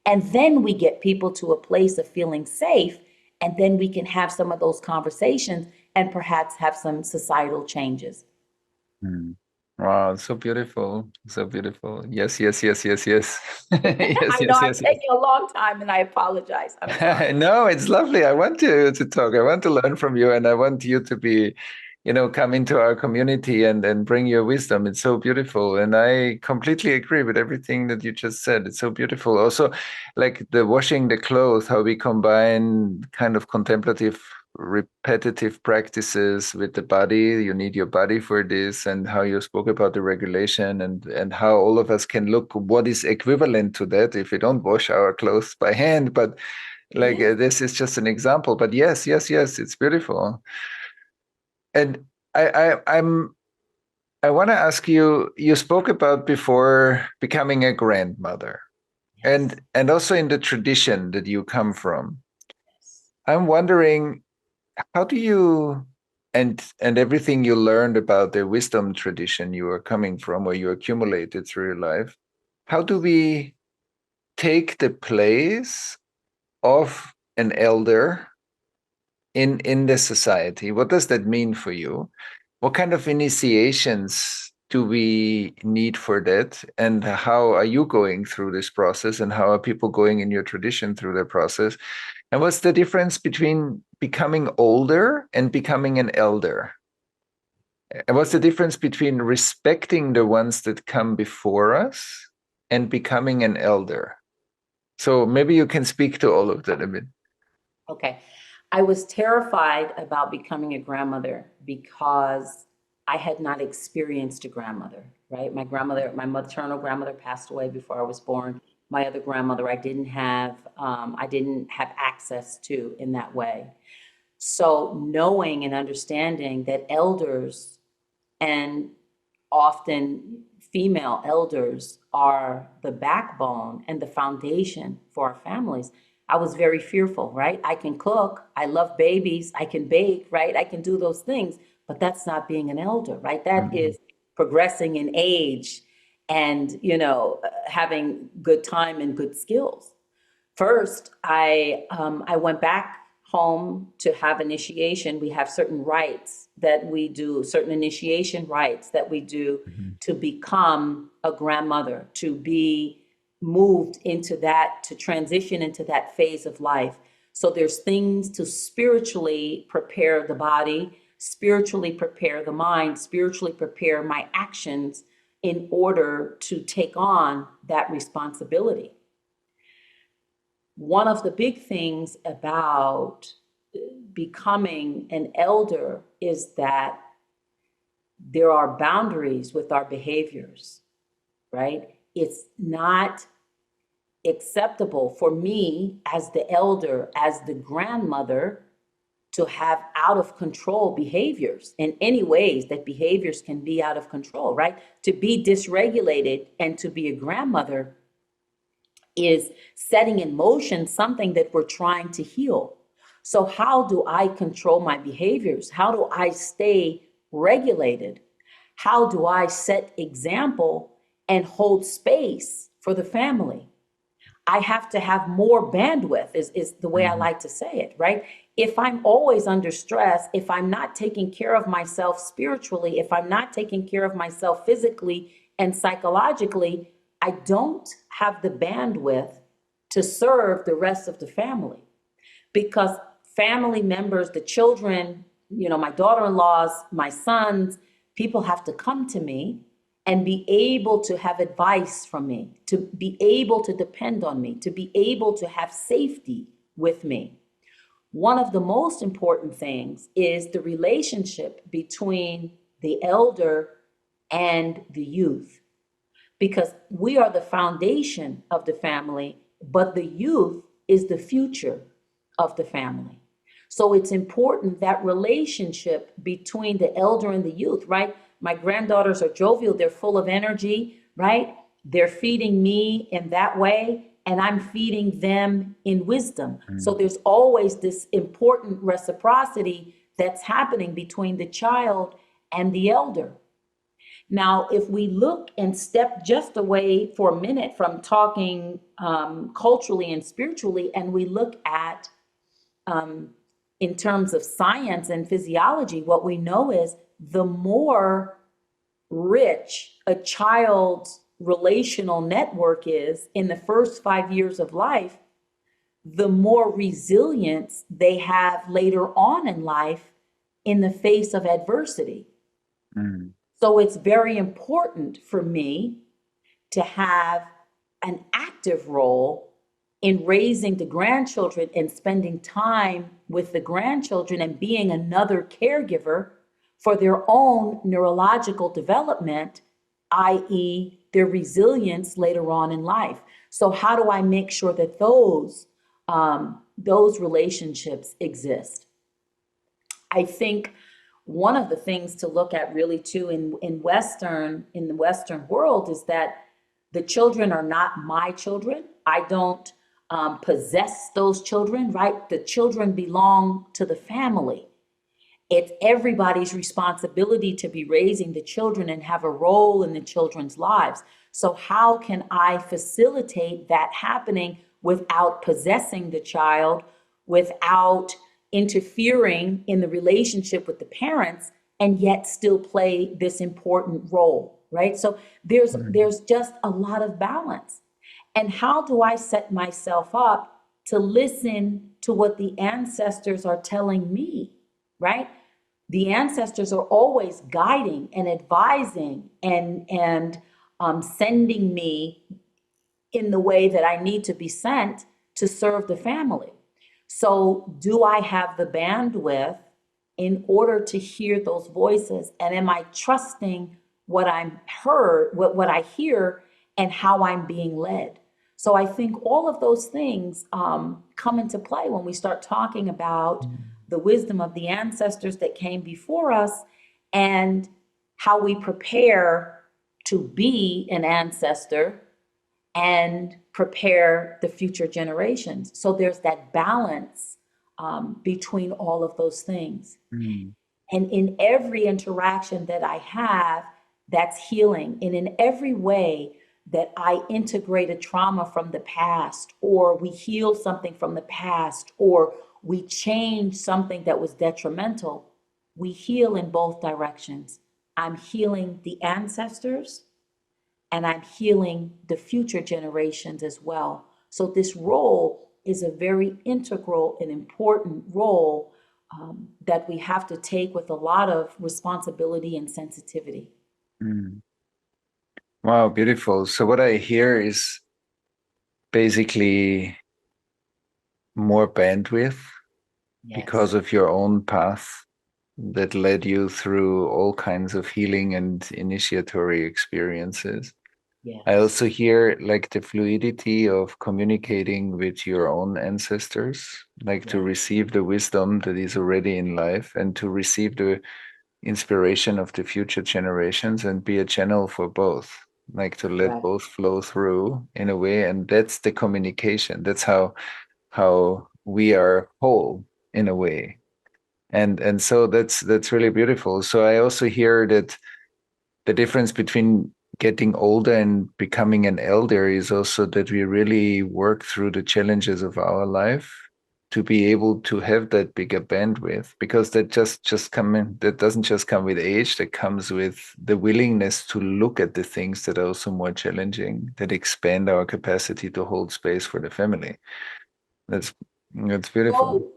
And then we get people to a place of feeling safe, and then we can have some of those conversations and perhaps have some societal changes. Wow, so beautiful. So beautiful. Yes, yes, yes, yes, yes. Yes, I know yes, I'm yes, yes. taking a long time and I apologize. I'm sorry. No, it's lovely. I want to talk. I want to learn from you, and I want you to be, come into our community and bring your wisdom. It's so beautiful. And I completely agree with everything that you just said. It's so beautiful. Also, like the washing the clothes, how we combine kind of contemplative, repetitive practices with the body. You need your body for this, and how you spoke about the regulation, and how all of us can look what is equivalent to that if we don't wash our clothes by hand. But like this is just an example. But yes, yes, yes, it's beautiful. And I want to ask you, you spoke about before becoming a grandmother, and also in the tradition that you come from. I'm wondering, how do you, and everything you learned about the wisdom tradition you are coming from, or you accumulated through your life, how do we take the place of an elder in the society? What does that mean for you? What kind of initiations do we need for that? And how are you going through this process? And how are people going in your tradition through the process? And what's the difference between becoming older and becoming an elder? And what's the difference between respecting the ones that come before us and becoming an elder? So maybe you can speak to all of that a bit. Okay. I was terrified about becoming a grandmother because I had not experienced a grandmother, right? My maternal grandmother passed away before I was born. My other grandmother, I didn't have access to in that way. So knowing and understanding that elders, and often female elders, are the backbone and the foundation for our families, I was very fearful, right? I can cook, I love babies, I can bake, right? I can do those things, but that's not being an elder, right? That is progressing in age and, having good time and good skills. First, I went back home to have initiation. We have certain rites that we do, certain initiation rites that we do to become a grandmother, to be moved into that, to transition into that phase of life. So there's things to spiritually prepare the body, spiritually prepare the mind, spiritually prepare my actions in order to take on that responsibility. One of the big things about becoming an elder is that there are boundaries with our behaviors, right? It's not acceptable for me as the elder, as the grandmother, to have out of control behaviors in any ways that behaviors can be out of control, right? To be dysregulated and to be a grandmother is setting in motion something that we're trying to heal. So how do I control my behaviors? How do I stay regulated? How do I set example and hold space for the family? I have to have more bandwidth, is the way I like to say it, right? If I'm always under stress, if I'm not taking care of myself spiritually, if I'm not taking care of myself physically and psychologically, I don't have the bandwidth to serve the rest of the family, because family members, the children, my daughter-in-laws, my sons, people have to come to me and be able to have advice from me, to be able to depend on me, to be able to have safety with me. One of the most important things is the relationship between the elder and the youth, because we are the foundation of the family, but the youth is the future of the family. So it's important that relationship between the elder and the youth, right? My granddaughters are jovial, they're full of energy, right? They're feeding me in that way, and I'm feeding them in wisdom. So there's always this important reciprocity that's happening between the child and the elder. Now, if we look and step just away for a minute from talking culturally and spiritually, and we look at in terms of science and physiology, what we know is the more rich a child's relational network is in the first 5 years of life, the more resilience they have later on in life in the face of adversity. So it's very important for me to have an active role in raising the grandchildren and spending time with the grandchildren and being another caregiver for their own neurological development, i.e., their resilience later on in life. So how do I make sure that those relationships exist? I think one of the things to look at really too in the Western world is that the children are not my children. I don't possess those children, right? The children belong to the family. It's everybody's responsibility to be raising the children and have a role in the children's lives. So how can I facilitate that happening without possessing the child, without interfering in the relationship with the parents, and yet still play this important role, right? So there's just a lot of balance. And how do I set myself up to listen to what the ancestors are telling me, right? The ancestors are always guiding and advising and sending me in the way that I need to be sent to serve the family. So do I have the bandwidth in order to hear those voices? And am I trusting what I'm heard, what I hear, and how I'm being led? So I think all of those things come into play when we start talking about the wisdom of the ancestors that came before us and how we prepare to be an ancestor and prepare the future generations. So there's that balance between all of those things. And in every interaction that I have, that's healing. And in every way that I integrate a trauma from the past, or we heal something from the past, or we change something that was detrimental, we heal in both directions. I'm healing the ancestors, and I'm healing the future generations as well. So this role is a very integral and important role that we have to take with a lot of responsibility and sensitivity. Wow, beautiful. So what I hear is basically more bandwidth because of your own path that led you through all kinds of healing and initiatory experiences. Yes. I also hear like the fluidity of communicating with your own ancestors, like to receive the wisdom that is already in life and to receive the inspiration of the future generations and be a channel for both, like to let both flow through in a way. And that's the communication. That's how we are whole in a way. And so that's really beautiful. So I also hear that the difference between getting older and becoming an elder is also that we really work through the challenges of our life to be able to have that bigger bandwidth, because that that doesn't just come with age, that comes with the willingness to look at the things that are also more challenging, that expand our capacity to hold space for the family. That's beautiful.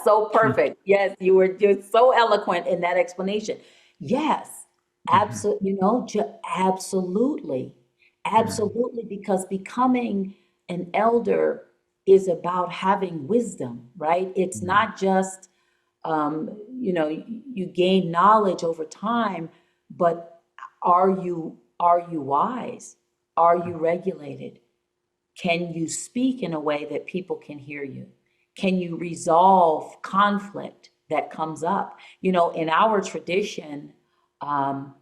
So perfect. Yes, you're so eloquent in that explanation. Yes, Mhm. Absolutely, absolutely, Mhm. absolutely, because becoming an elder is about having wisdom, right? It's Mhm. not just, you gain knowledge over time, but are you wise? Are you regulated? Can you speak in a way that people can hear you? Can you resolve conflict that comes up? In our tradition, um,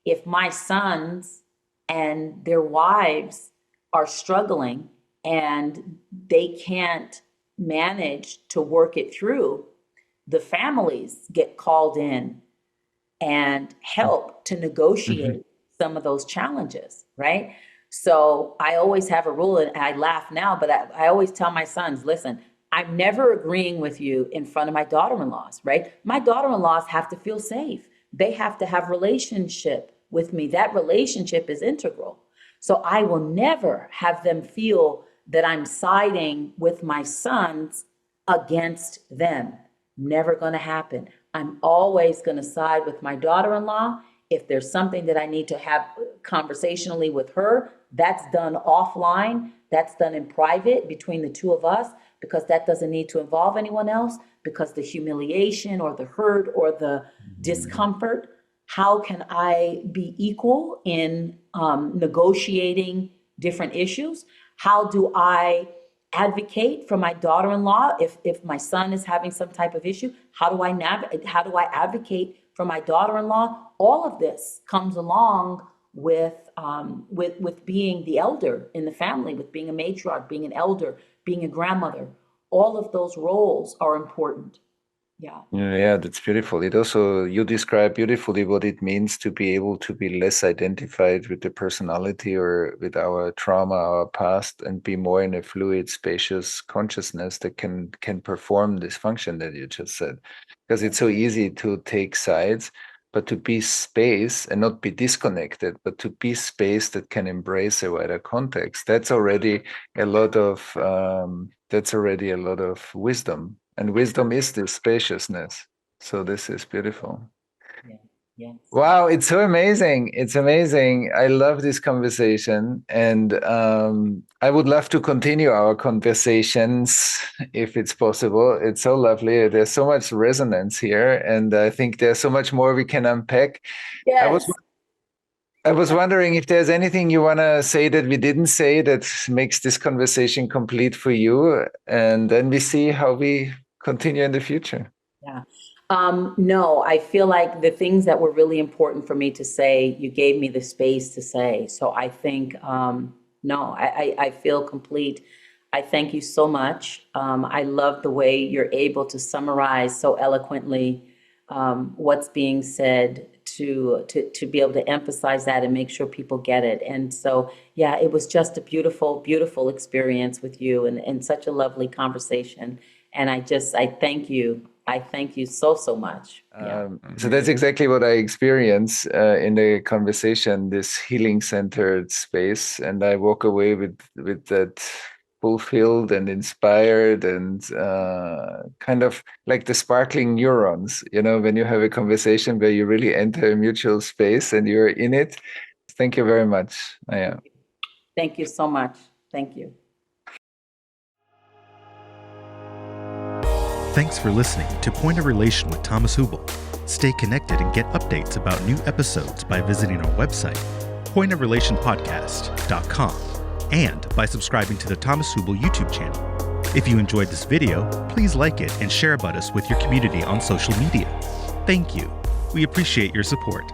if my sons and their wives are struggling and they can't manage to work it through, the families get called in and help to Mhm. negotiate some of those challenges, right? So I always have a rule, and I laugh now, but I always tell my sons, listen, I'm never agreeing with you in front of my daughter-in-laws, right? My daughter-in-laws have to feel safe. They have to have relationship with me. That relationship is integral. So I will never have them feel that I'm siding with my sons against them. Never going to happen. I'm always going to side with my daughter-in-law. If there's something that I need to have conversationally with her, that's done offline. That's done in private between the two of us, because that doesn't need to involve anyone else, because the humiliation or the hurt or the Mhm. discomfort, how can I be equal in negotiating different issues? How do I advocate for my daughter-in-law if my son is having some type of issue? How do I advocate for my daughter-in-law? All of this comes along with being the elder in the family, with being a matriarch, being an elder, being a grandmother. All of those roles are important. Yeah. Yeah, that's beautiful. It also, you describe beautifully what it means to be able to be less identified with the personality or with our trauma, our past, and be more in a fluid, spacious consciousness that can perform this function that you just said. Because it's so easy to take sides, but to be space and not be disconnected, but to be space that can embrace a wider context. That's already a lot of wisdom, and wisdom is this spaciousness. So this is beautiful. Yeah. Yes. Wow, it's so amazing. It's amazing. I love this conversation. And I would love to continue our conversations if it's possible. It's so lovely. There's so much resonance here. And I think there's so much more we can unpack. I was Yes. I was wondering if there's anything you want to say that we didn't say that makes this conversation complete for you. And then we see how we continue in the future. Yeah. No, I feel like the things that were really important for me to say, you gave me the space to say. So I think, no, I feel complete. I thank you so much. I love the way you're able to summarize so eloquently what's being said to be able to emphasize that and make sure people get it. And so, yeah, it was just a beautiful, beautiful experience with you, and such a lovely conversation. And I thank you. I thank you so, so much. Yeah. So that's exactly what I experience in the conversation, this healing centered space. And I walk away with that fulfilled and inspired and kind of like the sparkling neurons, when you have a conversation where you really enter a mutual space and you're in it. Thank you very much. Yeah. Thank you so much. Thank you. Thanks for listening to Point of Relation with Thomas Hübl. Stay connected and get updates about new episodes by visiting our website, pointofrelationpodcast.com, and by subscribing to the Thomas Hübl YouTube channel. If you enjoyed this video, please like it and share about us with your community on social media. Thank you. We appreciate your support.